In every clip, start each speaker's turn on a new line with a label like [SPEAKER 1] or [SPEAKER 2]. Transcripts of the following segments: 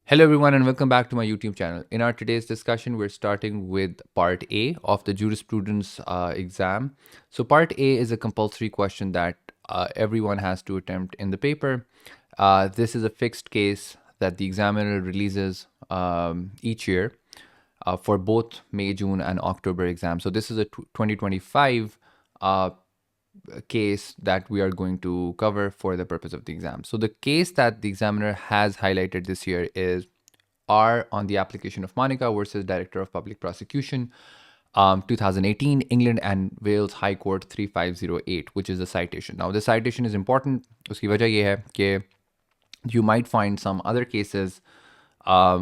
[SPEAKER 1] Hello, everyone, and welcome back to my YouTube channel. In our today's discussion, we're starting with part A of the jurisprudence exam. So, part A is a compulsory question that everyone has to attempt in the paper. This is a fixed case that the examiner releases each year for both May, June, and October exams. So, this is a 2025 case that we are going to cover for the purpose of the exam. So the case that the examiner has highlighted this year is R on the application of Monica versus Director of Public Prosecution, 2018, England and Wales High Court 3508, which is the citation. Now, the citation is important. Uski wajah ye hai कि you might find some other cases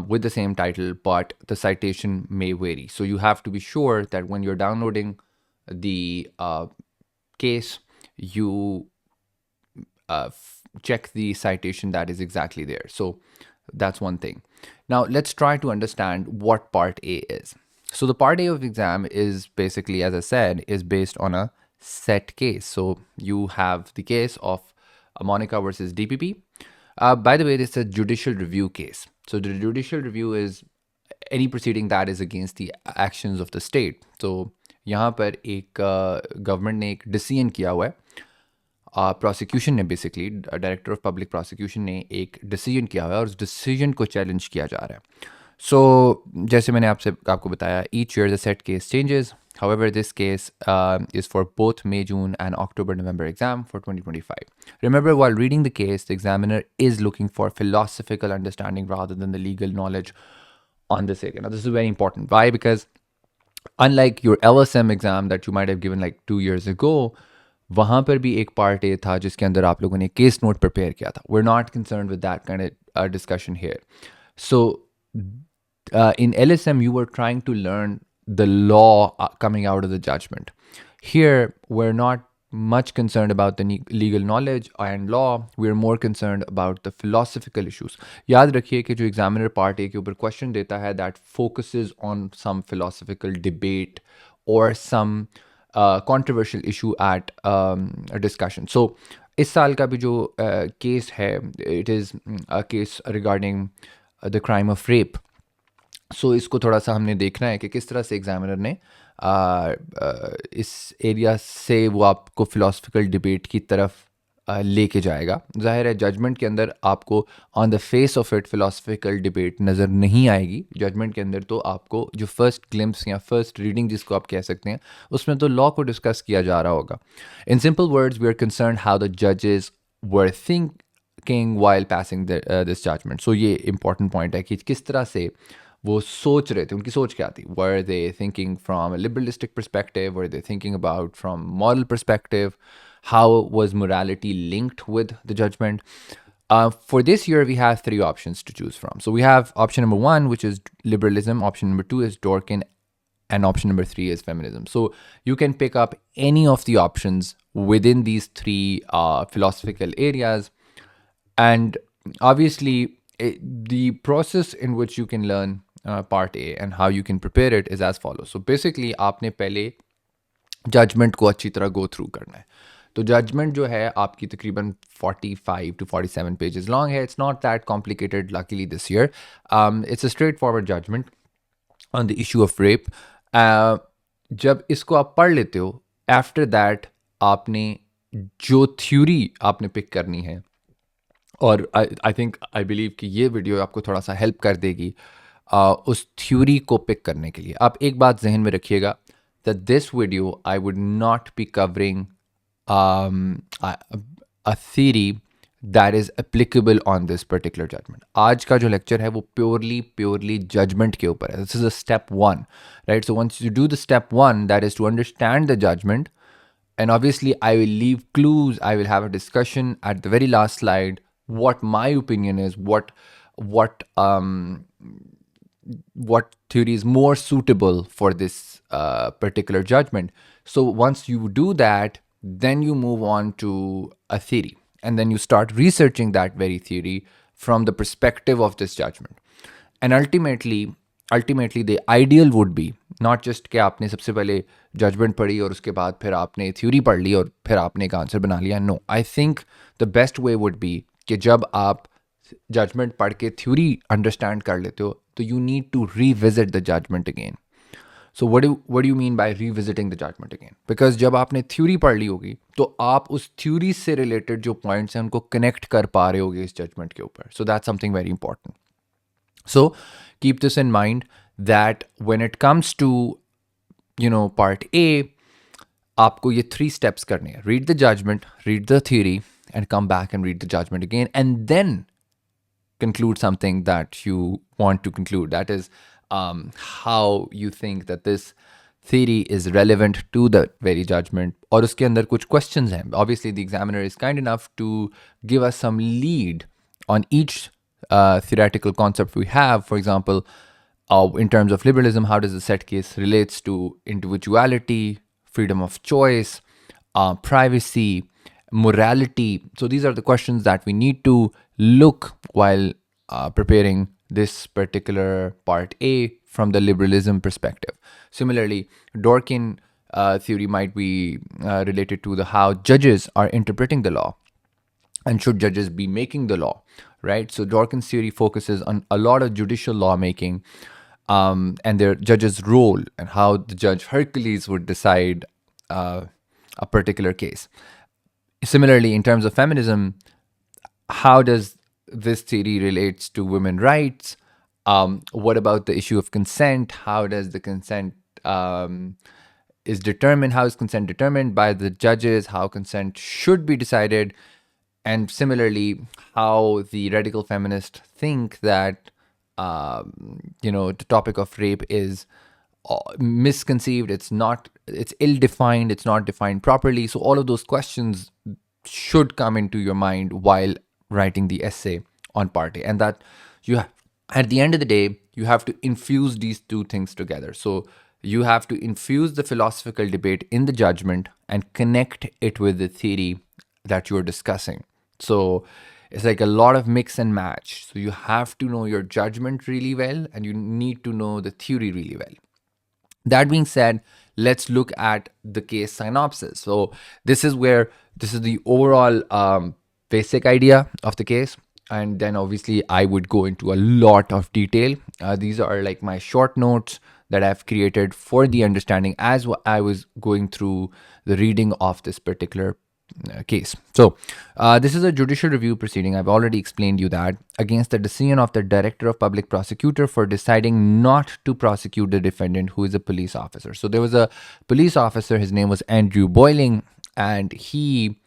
[SPEAKER 1] with the same title, but the citation may vary. So you have to be sure that when you're downloading the case, you check the citation that is exactly there. So that's one thing. Now let's try to understand what part A is. So the part A of the exam is basically, as I said, is based on a set case. So you have the case of Monica versus DPP. By the way, this is a judicial review case. So the judicial review is any proceeding that is against the actions of the state. So यहाँ पर एक government ने एक decision किया हुआ है, prosecution ने basically director of public prosecution ने एक डिसीजन किया हुआ है और उस डिसीजन को चैलेंज किया जा रहा है. सो जैसे मैंने आपको बताया, each year the set case changes. However, this case is for both May, June, and October, November exam for 2025. Remember, while reading the case, the examiner is looking for philosophical understanding rather than the legal knowledge on this area. Now, this is very important. Why? Because unlike your LSM exam that you might have given like 2 years ago, वहाँ पर भी एक part A था जिसके अंदर आप लोगों ने केस नोट प्रिपेयर किया था. We're not concerned with that kind of discussion here. So in LSM, you were trying to learn the law coming out of the judgment. Here, we're not much concerned about the legal knowledge and law. We're more concerned about the philosophical issues. याद रखिए कि जो examiner part A के ऊपर question देता है, that focuses on some philosophical debate or some controversial issue at a discussion. So इस साल का भी जो केस है, it is a case regarding the crime of rape. सो इसको थोड़ा सा हमने देखना है कि किस तरह से एग्जामिनर ने इस एरिया से वो आपको फिलोसफिकल डिबेट की तरफ लेके जाएगा. जाहिर है जजमेंट के अंदर आपको on the face of it philosophical debate नज़र नहीं आएगी. जजमेंट के अंदर तो आपको जो फर्स्ट ग्लिम्स या फर्स्ट रीडिंग जिसको आप कह सकते हैं, उसमें तो लॉ को डिस्कस किया जा रहा होगा. In simple words, we are concern how the जजेस were thinking while passing this judgement. So ये इंपॉर्टेंट पॉइंट है कि किस तरह से वो सोच रहे थे, उनकी सोच क्या थी. Were they thinking from a liberalistic perspective, were they thinking about from moral perspective, how was morality linked with the judgment. For this year, we have 3 options to choose from. So we have option number 1, which is liberalism, option number 2 is Dworkin, and option number 3 is feminism. So you can pick up any of the options within these 3 philosophical areas. And obviously, the process in which you can learn part A and how you can prepare it is as follows. So basically, आपने पहले judgement को अच्छी तरह go through करना है. तो judgement जो है आपकी तकरीबन 45 to 47 पेजेस लॉन्ग है. It's not that complicated luckily this year. It's a straightforward judgment on the issue of rape. जब इसको आप पढ़ लेते हो, आफ्टर दैट आपने जो थ्योरी आपने पिक करनी है, और आई थिंक आई बिलीव कि ये वीडियो आपको थोड़ा सा हेल्प कर देगी उस थ्योरी को पिक करने के लिए. आप एक बात जहन में रखिएगा, that this video I would not be covering a theory that is applicable on this particular judgment. आज का जो lecture है वो purely judgment के ऊपर है. This is a step 1, right? So once you do the step 1, that is to understand the judgment, and obviously I will leave clues, I will have a discussion at the very last slide, what my opinion is, what theory is more suitable for this particular judgment. So once you do that, then you move on to a theory, and then you start researching that very theory from the perspective of this judgment. And ultimately the ideal would be not just कि आपने सबसे पहले judgement पढ़ी और उसके बाद फिर आपने थ्योरी पढ़ ली और फिर आपने एक आंसर बना लिया. No, I think the best way would be कि जब आप जजमेंट पढ़ के थ्योरी अंडरस्टैंड कर लेते हो, तो you need to revisit the judgment again. So what do you mean by revisiting the judgment again? Because जब आपने थ्योरी पढ़ ली होगी तो आप उस थ्योरी से रिलेटेड जो पॉइंट्स हैं उनको कनेक्ट कर पा रहे होगे इस जजमेंट के ऊपर. So that's something very important. So keep this in mind that when it comes to, part A, आपको ये 3 steps करने हैं. Read the judgment, read the theory, and come back and read the judgment again, and then conclude something that you want to conclude. That is how you think that this theory is relevant to the very judgment. और उसके अंदर कुछ questions हैं. Obviously, the examiner is kind enough to give us some lead on each theoretical concept we have. For example, in terms of liberalism, how does the set case relates to individuality, freedom of choice, privacy, morality? So these are the questions that we need to look while preparing this particular part A from the liberalism perspective. Similarly, Dworkin theory might be related to the how judges are interpreting the law. And should judges be making the law, right? So Dworkin's theory focuses on a lot of judicial lawmaking and their judge's role and how the judge Hercules would decide a particular case. Similarly, in terms of feminism, how does this theory relates to women's rights? What about the issue of consent? How does the consent is determined? How is consent determined by the judges? How consent should be decided? And similarly, how the radical feminists think that, the topic of rape is misconceived, it's ill-defined, it's not defined properly. So all of those questions should come into your mind while writing the essay on part A. And that at the end of the day, you have to infuse these two things together. So you have to infuse the philosophical debate in the judgment and connect it with the theory that you're discussing. So it's like a lot of mix and match. So you have to know your judgment really well, and you need to know the theory really well. That being said, let's look at the case synopsis. So this is the overall basic idea of the case. And then obviously I would go into a lot of detail. These are like my short notes that I've created for the understanding as I was going through the reading of this particular case. So this is a judicial review proceeding. I've already explained you that against the decision of the director of public prosecutor for deciding not to prosecute the defendant, who is a police officer. So there was a police officer, his name was Andrew Boiling, and he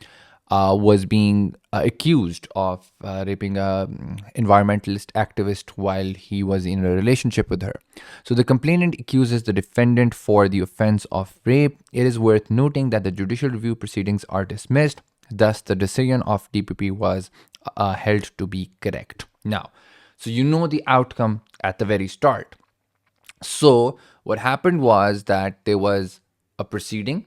[SPEAKER 1] was being accused of raping a environmentalist activist while he was in a relationship with her. So the complainant accuses the defendant for the offense of rape. It is worth noting that the judicial review proceedings are dismissed. Thus, the decision of DPP was held to be correct. Now, so you know the outcome at the very start. So what happened was that there was a proceeding.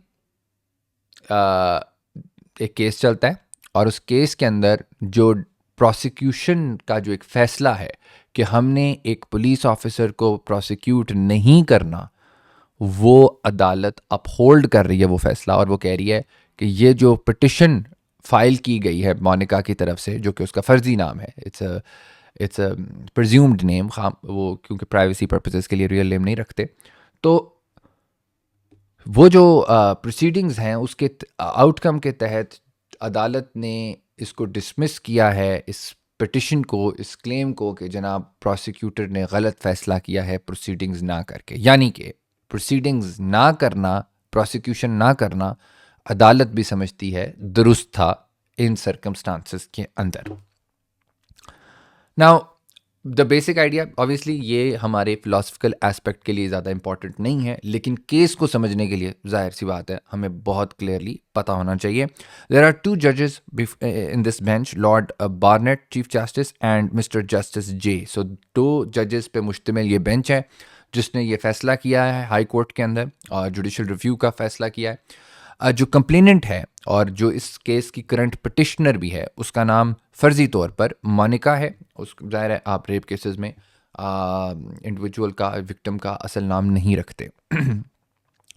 [SPEAKER 1] एक case चलता है और उस case के अंदर जो prosecution का जो एक फैसला है कि हमने एक पुलिस ऑफिसर को प्रोसिक्यूट नहीं करना, वो अदालत अपहोल्ड कर रही है वो फैसला, और वो कह रही है कि ये जो पिटिशन फाइल की गई है मोनिका की तरफ से, जो कि उसका फर्जी नाम है, इट्स अ प्रिज्यूम्ड नेम, वो क्योंकि प्राइवेसी पर्पसेस के लिए रियल नेम नहीं रखते, तो वो जो प्रोसीडिंग्स हैं उसके आउटकम के तहत अदालत ने इसको डिसमिस किया है, इस पिटिशन को, इस क्लेम को, कि जनाब प्रोसिक्यूटर ने गलत फैसला किया है प्रोसीडिंग्स ना करके. यानी कि प्रोसीडिंग्स ना करना, प्रोसिक्यूशन ना करना, अदालत भी समझती है दुरुस्त था इन सर्कमस्टांसेस के अंदर. Now the basic idea, obviously ये हमारे फिलोसफिकल एस्पेक्ट के लिए ज़्यादा इंपॉर्टेंट नहीं है, लेकिन केस को समझने के लिए जाहिर सी बात है हमें बहुत क्लियरली पता होना चाहिए. देयर आर 2 जजेस in this bench, lord Barnett chief justice and mister justice J. So 2 जजेस पे मुश्तमिल ये बेंच है जिसने ये फैसला किया है हाई कोर्ट के अंदर, और जुडिशल रिव्यू का फैसला किया है. जो कंप्लेनेंट है और जो इस केस की करंट पिटिशनर भी है, उसका नाम फर्जी तौर पर मोनिका है. उस ज़ाहिर है आप रेप केसेस में इंडिविजुअल का, विक्टिम का असल नाम नहीं रखते.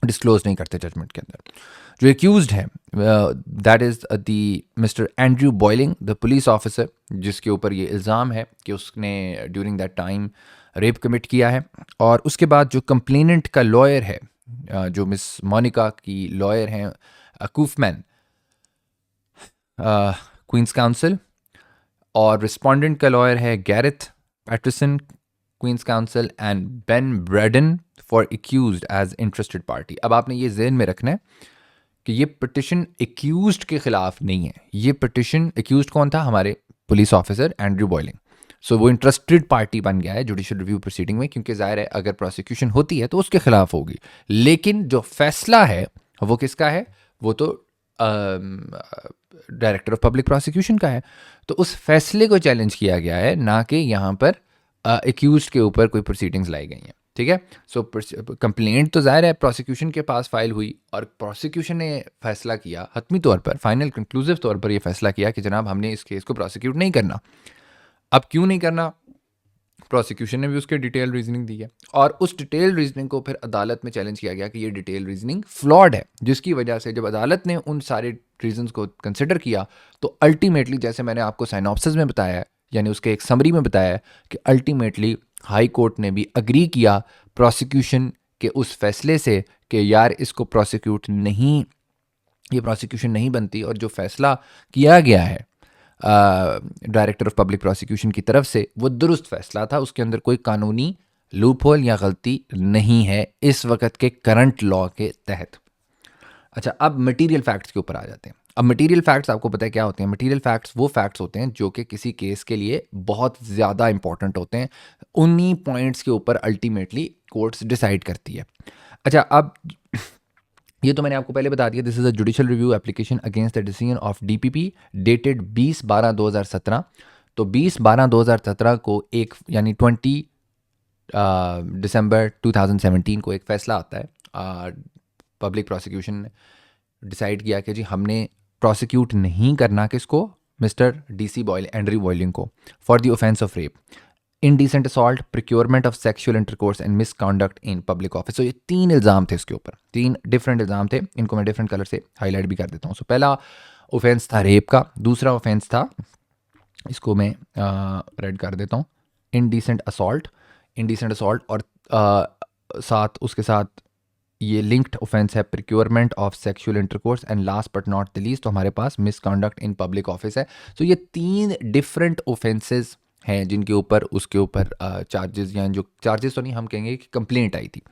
[SPEAKER 1] डिस्क्लोज नहीं करते जजमेंट के अंदर। जो एक्यूज्ड है that is the mister Andrew boiling, the police officer जिसके ऊपर ये इल्ज़ाम है कि उसने during that time rape commit किया है। और उसके बाद जो कंप्लेनेंट का लॉयर है, जो मिस मोनिका की लॉयर हैं कूफमैन, क्वींस काउंसिल, और रिस्पोंडेंट का लॉयर है Gareth Patterson, Queen's Counsel, and Ben Braden for accused as interested party. अब आपने ये जहन में रखना है कि ये पिटिशन एक्यूज्ड के खिलाफ नहीं है। ये पिटिशन, एक्यूज्ड कौन था? हमारे पुलिस ऑफिसर एंड्रयू बॉयलिंग। सो वो इंटरेस्टेड पार्टी बन गया है जुडिशियल रिव्यू प्रोसीडिंग में, क्योंकि जाहिर है अगर प्रोसिक्यूशन होती है तो उसके खिलाफ होगी। लेकिन जो फैसला है वो किसका है? वो तो डायरेक्टर ऑफ पब्लिक प्रोसिक्यूशन का है। तो उस फैसले को चैलेंज किया गया है, ना कि यहाँ पर एक्यूज्ड के ऊपर कोई प्रोसीडिंग्स लाई गई हैं। ठीक है। सो कंप्लेंट तो जाहिर है प्रोसिक्यूशन के पास फाइल हुई और प्रोसिक्यूशन ने फैसला किया, हतमी तौर पर, फाइनल कंक्लूसिव तौर पर ये फैसला किया कि जनाब हमने इस केस को प्रोसिक्यूट नहीं करना। अब क्यों नहीं करना? प्रोसिक्यूशन ने भी उसके डिटेल रीजनिंग दी है और उस डिटेल रीजनिंग को फिर अदालत में चैलेंज किया गया कि ये डिटेल रीजनिंग फ्लॉड है, जिसकी वजह से जब अदालत ने उन सारे रीजंस को कंसिडर किया तो अल्टीमेटली, जैसे मैंने आपको साइनॉप्सिस में बताया है, यानी उसके एक समरी में बताया है, कि अल्टीमेटली हाई कोर्ट ने भी अग्री किया प्रोसिक्यूशन के उस फैसले से कि यार इसको प्रोसिक्यूट नहीं, ये प्रोसिक्यूशन नहीं बनती। और जो फैसला किया गया है डायरेक्टर ऑफ पब्लिक प्रोसिक्यूशन की तरफ से, वो दुरुस्त फैसला था। उसके अंदर कोई कानूनी लूपहोल या गलती नहीं है इस वक्त के करंट लॉ के तहत। अच्छा, अब मटेरियल फैक्ट्स के ऊपर आ जाते हैं। अब मटेरियल फैक्ट्स आपको पता है क्या होते हैं? मटेरियल फैक्ट्स वो फैक्ट्स होते हैं जो कि किसी केस के लिए बहुत ज़्यादा इंपॉर्टेंट होते हैं। उन्हीं पॉइंट्स के ऊपर अल्टीमेटली कोर्ट्स डिसाइड करती है। अच्छा, अब ये तो मैंने आपको पहले बता दिया, this is a judicial review application against the decision of DPP dated 20/12/2017। तो 20/12/2017 को एक, यानी 20 दिसंबर 2017 को एक फैसला आता है। पब्लिक प्रोसिक्यूशन ने डिसाइड किया कि जी हमने प्रोसिक्यूट नहीं करना किसको? Mister DC Boyle, Andrew Boyling को, for the offence of rape, indecent assault, procurement of sexual intercourse and misconduct in public office. तो ये 3 इल्ज़ाम थे इसके ऊपर, 3 डिफरेंट इल्ज़ाम थे। इनको मैं डिफरेंट कलर से हाईलाइट भी कर देता हूँ। सो पहला ऑफेंस था रेप का, दूसरा ऑफेंस था, इसको मैं रेड कर देता हूँ, इंडिसेंट असॉल्ट। इंडिसेंट असॉल्ट और साथ उसके साथ ये लिंक्ड ऑफेंस है procurement of sexual intercourse, and last but not the least तो हमारे पास मिसकंडक्ट इन पब्लिक ऑफिस है। सो ये 3 डिफरेंट ऑफेंसेस हैं जिनके ऊपर उसके ऊपर चार्जेस, या जो चार्जेस तो नहीं, हम कहेंगे कि कंप्लेंट आई थी।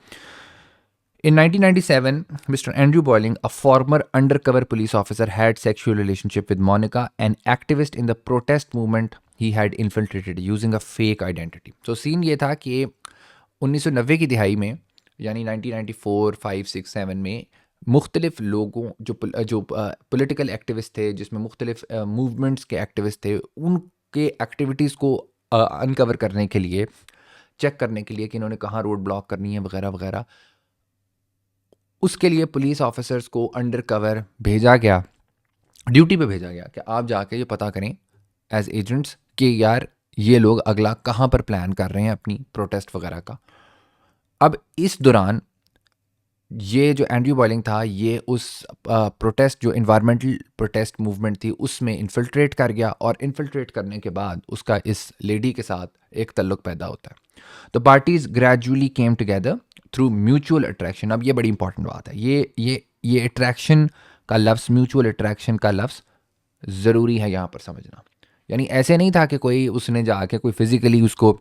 [SPEAKER 1] In 1997, Mr. Andrew Boiling, a former undercover police officer, had sexual relationship with Monica, an activist in the protest movement he had infiltrated using a fake identity. So scene ये था कि 1990 की दिहाई में, यानी 1994, 5, 6, 7 में मुख्तलिफ लोगों जो पॉलिटिकल एक्टिविस्ट थे, जिसमें मुख्तलिफ मूवमेंट्स के एक्टिविस्ट थे, उनके एक्टिविटीज़ को अनकवर करने के लिए, चेक करने के लिए कि इन्होंने कहाँ रोड ब्लॉक करनी है वगैरह वगैरह, उसके लिए पुलिस ऑफिसर्स को अंडर कवर भेजा गया, ड्यूटी पे भेजा गया कि आप जाके ये पता करें एज एजेंट्स कि यार ये लोग अगला कहाँ पर प्लान कर रहे हैं अपनी प्रोटेस्ट वगैरह का। अब इस दौरान ये जो एंड्रयू बॉयलिंग था, ये उस प्रोटेस्ट, जो इन्वायरमेंटल प्रोटेस्ट मूवमेंट थी, उसमें इन्फिल्ट्रेट कर गया, और इन्फिल्ट्रेट करने के बाद उसका इस लेडी के साथ एक तल्लुक पैदा होता है। तो parties gradually came together through mutual attraction. अब ये बड़ी इंपॉर्टेंट बात है, ये अट्रैक्शन का लफ्ज़, म्यूचुअल अट्रैक्शन का लफ्ज़ ज़रूरी है यहाँ पर समझना। यानी ऐसे नहीं था कि कोई उसने जाके कोई फिज़िकली उसको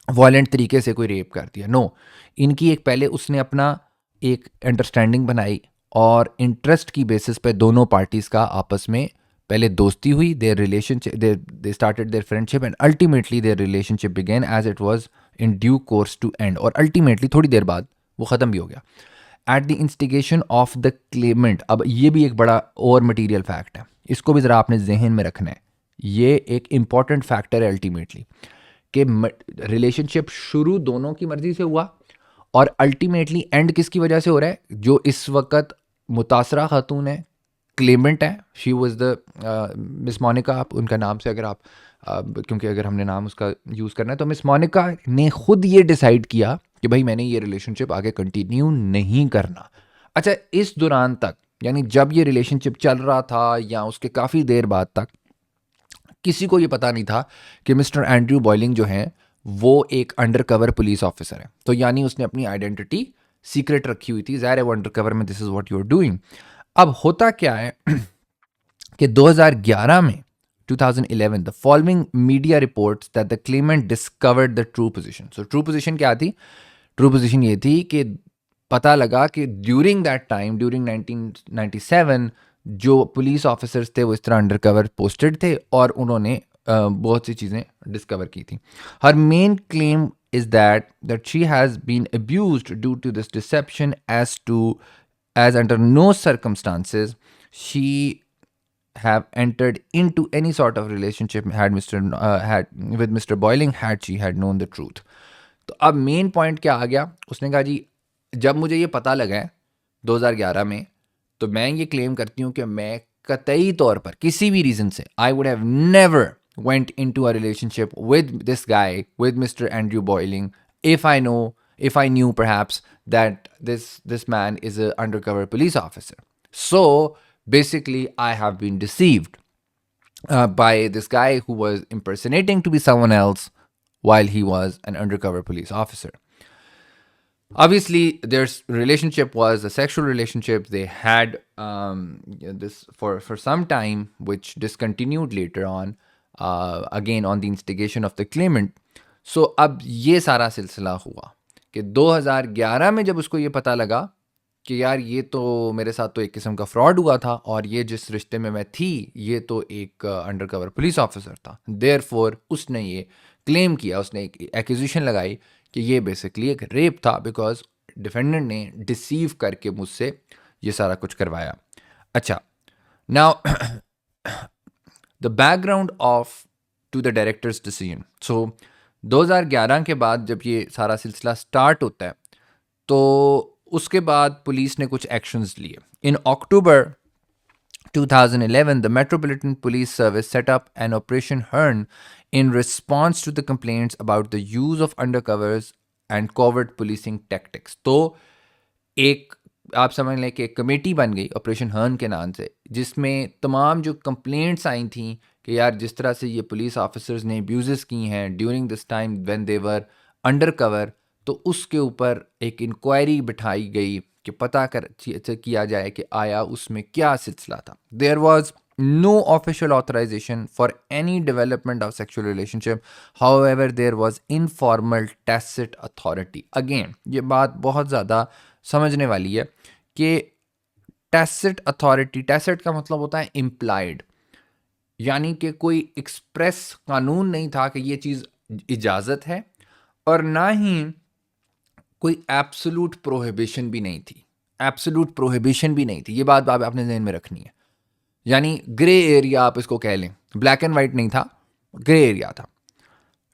[SPEAKER 1] वॉलेंट तरीके से कोई रेप कर दिया, नो। इनकी एक पहले उसने अपना एक अंडरस्टैंडिंग बनाई और इंटरेस्ट की बेसिस पे दोनों पार्टीज़ का आपस में पहले दोस्ती हुई, their relationship, they started their friendship, and ultimately their relationship begin as it was in due course to end, और अल्टीमेटली थोड़ी देर बाद वो ख़त्म भी हो गया at the instigation of the claimant. अब ये भी एक बड़ा और मटीरियल फैक्ट है, इसको भी ज़रा आपने जहन में रखना है। ये एक इम्पॉर्टेंट फैक्टर है अल्टीमेटली कि रिलेशनशिप शुरू दोनों की मर्जी से हुआ और अल्टीमेटली एंड किसकी वजह से हो रहा है? जो इस वक्त मुतासरा खातून है, क्लेमेंट है, she was the miss Monica, आप उनका नाम से अगर आप क्योंकि अगर हमने नाम उसका यूज़ करना है, तो मिस मोनिका ने खुद ये डिसाइड किया कि भाई मैंने ये रिलेशनशिप आगे कंटिन्यू नहीं करना। अच्छा, इस दौरान तक, यानी जब ये रिलेशनशिप चल रहा था या उसके काफ़ी देर बाद तक, किसी को ये पता नहीं था कि मिस्टर एंड्रयू बॉयलिंग जो हैं वो एक अंडरकवर पुलिस ऑफिसर है। तो यानी उसने अपनी आइडेंटिटी सीक्रेट रखी हुई थी। ज़ाहिर है वो अंडरकवर में this is what you are doing. अब होता क्या है कि 2011 में 2011 the following media reports that the claimant discovered the true position. So true position क्या थी? ट्रू पोजीशन ये थी कि पता लगा कि ड्यूरिंग दैट टाइम, ड्यूरिंग 1997, जो पुलिस ऑफिसर्स थे वो इस तरह अंडरकवर पोस्टेड थे और उन्होंने बहुत सी चीज़ें डिस्कवर की थी। Her main claim is that she has been abused due to this deception as under no circumstances she have entered into any sort of relationship had with Mr. Boiling had she had known the truth. तो अब main point क्या आ गया? उसने कहा जी जब मुझे ये पता लगा है 2011 में, तो मैं ये क्लेम करती हूँ कि मैं कतई तौर पर किसी भी रीज़न से I would have never went into a relationship with this guy, with Mr. Andrew Boiling, if I knew perhaps that this man is an undercover police officer. So basically, I have been deceived by this guy who was impersonating to be someone else while he was an undercover police officer. Obviously, their relationship was a sexual relationship. They had this for some time, which discontinued later on, again on the instigation of the claimant. So अब ये सारा सिलसिला हुआ कि 2011 में जब उसको ये पता लगा कि यार ये तो मेरे साथ तो एक किस्म का फ्रॉड हुआ था और ये जिस रिश्ते में मैं थी ये तो एक अंडरकवर पुलिस ऑफिसर था, देयरफॉर उसने ये क्लेम किया, उसने एक एक्यूजिशन लगाई कि ये बेसिकली एक रेप था बिकॉज डिफेंडेंट ने डिसीव करके मुझसे ये सारा कुछ करवाया। अच्छा, now the background of to the directors decision. So 2011 के बाद जब ये सारा सिलसिला स्टार्ट होता है तो उसके बाद पुलिस ने कुछ एक्शंस लिए। इन अक्टूबर 2011, the Metropolitan Police Service set up an Operation Hearn in response to the complaints about the use of undercovers and covert policing tactics. तो एक आप समझ लें कि एक कमेटी बन गई ऑपरेशन हर्न के नाम से, जिसमें तमाम जो कंप्लेंट्स आई थी कि यार जिस तरह से ये पुलिस ऑफिसर्स ने अब्यूज़ की हैं during this time when they were under cover, तो उसके ऊपर एक इंक्वायरी बिठाई गई कि पता किया जाए कि आया उसमें क्या सिलसिला था। There was no official authorization for any development of sexual relationship. However, there was informal tacit authority. Again, ये बात बहुत ज़्यादा समझने वाली है कि tacit authority, tacit का मतलब होता है implied, यानी कि कोई एक्सप्रेस कानून नहीं था कि ये चीज़ इजाज़त है और ना ही कोई एब्सोल्यूट प्रोहिबिशन भी नहीं थी। एब्सोल्यूट प्रोहिबिशन भी नहीं थी, ये बात आप अपने जहन में रखनी है। यानी ग्रे एरिया आप इसको कह लें, ब्लैक एंड वाइट नहीं था, ग्रे एरिया था।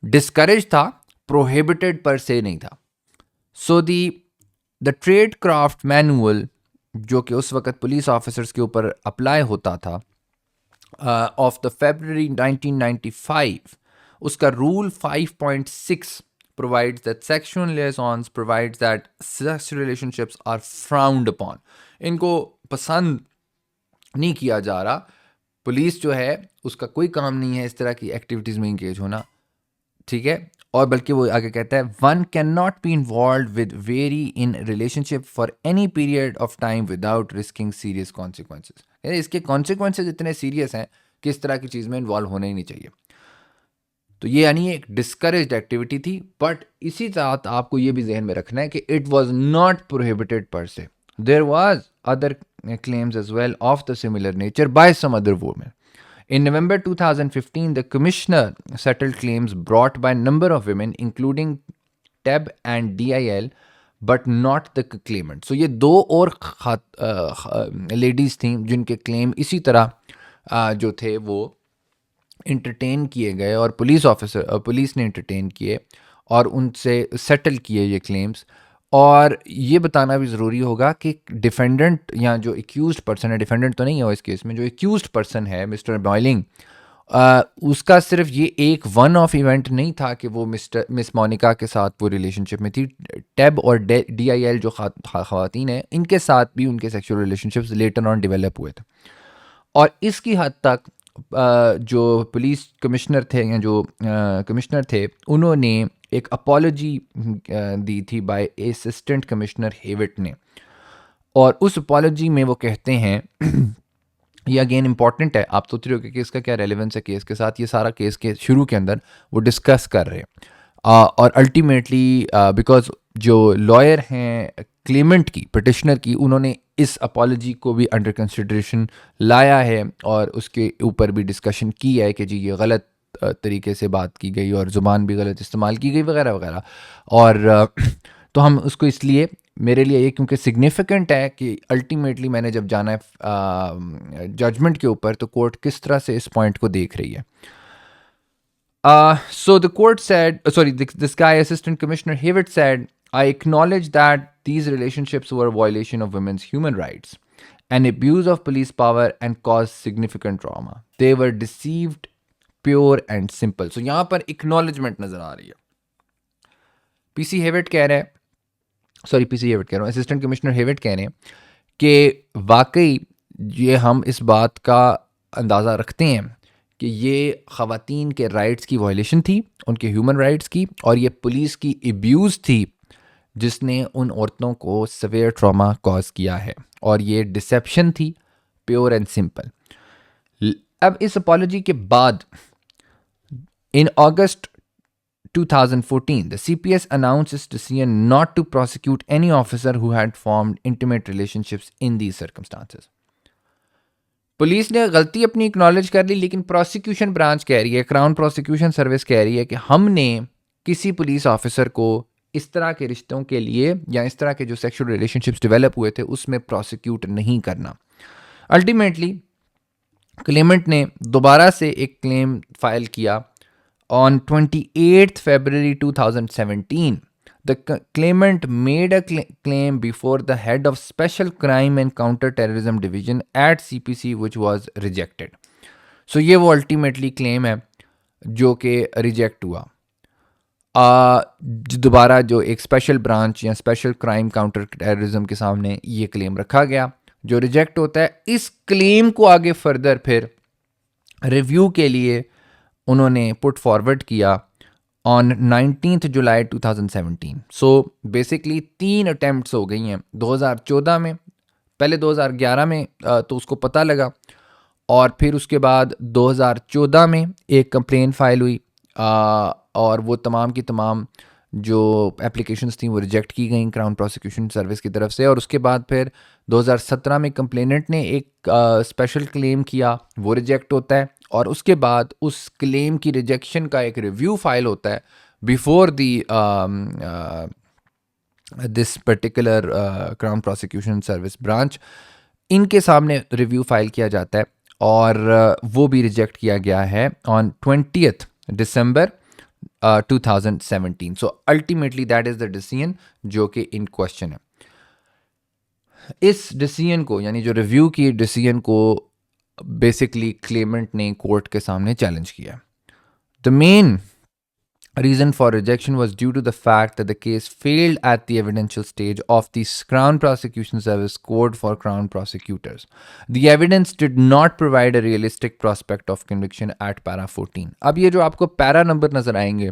[SPEAKER 1] डिस्करेज था, प्रोहिबिटेड पर से नहीं था। So the tradecraft manual जो कि उस वक्त पुलिस ऑफिसर्स के ऊपर अप्लाई होता था ऑफ द February 1995, उसका rule 5.6 provides that sexual liaisons provides that sex relationships are frowned upon. इनको पसंद नहीं किया जा रहा। पुलिस जो है उसका कोई काम नहीं है इस तरह की एक्टिविटीज़ में इंगेज होना, ठीक है। और बल्कि वो आगे कहता है one can not be involve with very in relationship for any period of time without risking serious consequences. इसके कॉन्सिक्वेंसेज इतने सीरियस हैं कि इस तरह की चीज़ में इन्वॉल्व होना ही नहीं चाहिए। तो ये यानी एक डिस्करेज्ड एक्टिविटी थी, बट इसी साथ आपको ये भी जहन में रखना है कि it was not prohibited per se. There was other claims as well of the similar nature by some other women. In November 2015, the commissioner settled claims brought by a number of women, including TEB and DIL, but not the claimant. So ये दो और ladies थीं जिनके claim इसी तरह जो थे वो इंटरटेन किए गए और पुलिस ने इंटरटेन किए और उनसे सेटल किए ये क्लेम्स। और ये बताना भी ज़रूरी होगा कि डिफेंडेंट या जो एक्यूज्ड पर्सन है, डिफेंडेंट तो नहीं है इस केस में, जो एक्यूज्ड पर्सन है मिस्टर बॉयलिंग, उसका सिर्फ ये एक वन ऑफ इवेंट नहीं था कि वो मिस मोनिका के साथ वो रिलेशनशिप में थी। टेब और DIL जो ख़वातीन हैं, इनके साथ भी उनके sexual relationships later on develop हुए थे। और इसकी हद तक जो पुलिस कमिश्नर थे या जो कमिश्नर थे, उन्होंने एक अपॉलॉजी दी थी बाय असिस्टेंट कमिश्नर हेविट ने। और उस अपॉलॉजी में वो कहते हैं ये अगेन इंपॉर्टेंट है, आप सोच रहे हो कि इसका क्या रेलेवेंस है केस के साथ, ये सारा केस के शुरू के अंदर वो डिस्कस कर रहे हैं। और अल्टीमेटली बिकॉज जो लॉयर हैं क्लेमेंट की, पिटिशनर की, उन्होंने इस अपॉलॉजी को भी अंडर कंसिडरेशन लाया है और उसके ऊपर भी डिस्कशन की है कि जी ये गलत तरीके से बात की गई और ज़ुबान भी गलत इस्तेमाल की गई वगैरह वगैरह। और तो हम उसको इसलिए, मेरे लिए ये क्योंकि सिग्निफिकेंट है कि अल्टीमेटली मैंने जब जाना है जजमेंट के ऊपर, तो कोर्ट किस तरह से इस पॉइंट को देख रही है। So the court said, this guy, Assistant Commissioner Hewitt said, I acknowledge that these relationships were a violation of women's human rights, an abuse of police power, and caused significant trauma. They were deceived, pure and simple. So यहाँ पर acknowledgement नजर आ रही है। PC Hewitt कह रहे हैं, PC Hewitt कह रहा हूँ, असिस्टेंट कमिश्नर हेविट कह रहे हैं कि वाकई ये हम इस बात का अंदाज़ा रखते हैं कि ये ख़वातीन के राइट्स की वायलेशन थी, उनके ह्यूमन राइट्स की, और ये पुलिस की एब्यूज़ थी जिसने उन औरतों को सवेयर ट्रॉमा कॉज किया है, और ये डिसेप्शन थी, प्योर एंड सिंपल। अब इस अपॉलॉजी के बाद इन अगस्त 2014, the CPS announced its decision not to prosecute any officer who had formed intimate relationships in these circumstances. Police ने गलती अपनी एक्नॉलेज कर ली, लेकिन प्रोसिक्यूशन ब्रांच कह रही है, क्राउन प्रोसिक्यूशन सर्विस कह रही है कि हमने किसी पुलिस ऑफिसर को इस तरह के रिश्तों के लिए या इस तरह के जो सेक्सुअल रिलेशनशिप्स डेवलप हुए थे उसमें प्रोसिक्यूट नहीं करना। अल्टीमेटली क्लेमेंट ने दोबारा से एक क्लेम फाइल किया। On 28th February 2017, the claimant made a claim before the head of Special Crime and Counter-Terrorism Division at CPC, which was rejected. So ये वो ultimately claim है जो कि reject हुआ। दोबारा जो एक स्पेशल ब्रांच या स्पेशल क्राइम काउंटर टेररिज्म के सामने ये क्लेम रखा गया, जो रिजेक्ट होता है। इस क्लेम को आगे फर्दर फिर रिव्यू के लिए उन्होंने पुट फॉरवर्ड किया on 19 July 2017। So basically 3 attempts हो गई हैं 2014 में, पहले 2011 में तो उसको पता लगा, और फिर उसके बाद 2014 में एक कंप्लेन फाइल हुई, और वो तमाम की तमाम जो एप्लीकेशंस थी वो रिजेक्ट की गई क्राउन प्रोसिक्यूशन सर्विस की तरफ से। और उसके बाद फिर 2017 में कंप्लेनेंट ने एक स्पेशल क्लेम किया, वो रिजेक्ट होता है, और उसके बाद उस क्लेम की रिजेक्शन का एक रिव्यू फाइल होता है before the this particular crown Prosecution service branch. इनके सामने रिव्यू फाइल किया जाता है, और वो भी रिजेक्ट किया गया है on 20th December 2017। So ultimately that is the decision जो कि इन क्वेश्चन है। इस डिसीजन को, यानी जो रिव्यू की डिसीजन को, बेसिकली क्लेमेंट ने कोर्ट के सामने चैलेंज किया। The main reason for rejection was due to the fact that the case failed at the evidential stage of the Crown Prosecution Service Code for Crown Prosecutors. The evidence did not provide a realistic prospect of conviction at para 14. अब ये जो आपको para number नज़र आएंगे,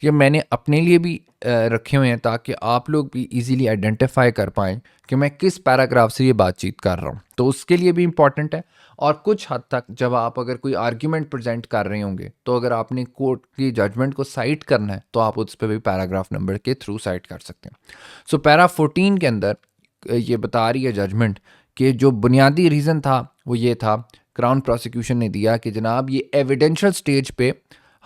[SPEAKER 1] ये मैंने अपने लिए भी रखे हुए हैं ताकि आप लोग भी इजीली आइडेंटिफाई कर पाएँ कि मैं किस पैराग्राफ से ये बातचीत कर रहा हूँ, तो उसके लिए भी इम्पॉर्टेंट है। और कुछ हद तक जब आप अगर कोई आर्ग्यूमेंट प्रेजेंट कर रहे होंगे, तो अगर आपने कोर्ट की जजमेंट को साइट करना है तो आप उस पर भी पैराग्राफ नंबर के थ्रू साइट कर सकते हैं। सो पैरा 14 के अंदर ये बता रही है जजमेंट कि जो बुनियादी रीज़न था वो ये था, क्राउन प्रोसिक्यूशन ने दिया कि जनाब ये एविडेंशियल स्टेज पे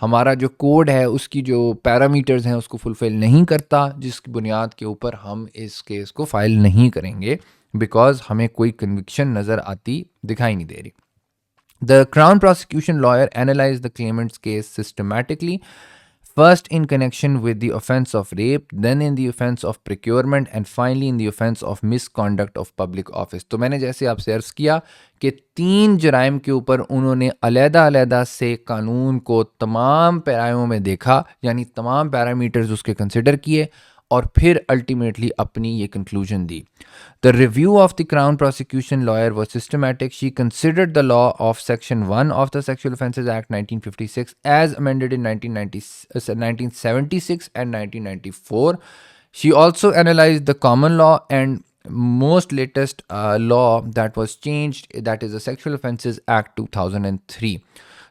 [SPEAKER 1] हमारा जो कोड है उसकी जो पैरामीटर्स हैं उसको फुलफिल नहीं करता, जिसकी बुनियाद के ऊपर हम इस केस को फाइल नहीं करेंगे, बिकॉज हमें कोई कन्विक्शन नज़र आती दिखाई नहीं दे रही। The Crown prosecution lawyer analyzed the claimant's case systematically, first in connection with the offense of rape, then in the offense of procurement and finally in the offense of misconduct of public office. तो मैंने जैसे आपसे अर्ज किया कि 3 जराइम के ऊपर उन्होंने अलग-अलग से कानून को तमाम पैराओं में देखा, यानी तमाम पैरामीटर्स उसके कंसिडर किए और फिर अल्टीमेटली अपनी ये conclusion the. The review of the Crown prosecution lawyer was systematic. She considered the law of Section 1 of the Sexual Offences Act 1956 as amended in 1976 and 1994. She also analyzed the common law and most latest law that was changed, that is the Sexual Offences Act 2003.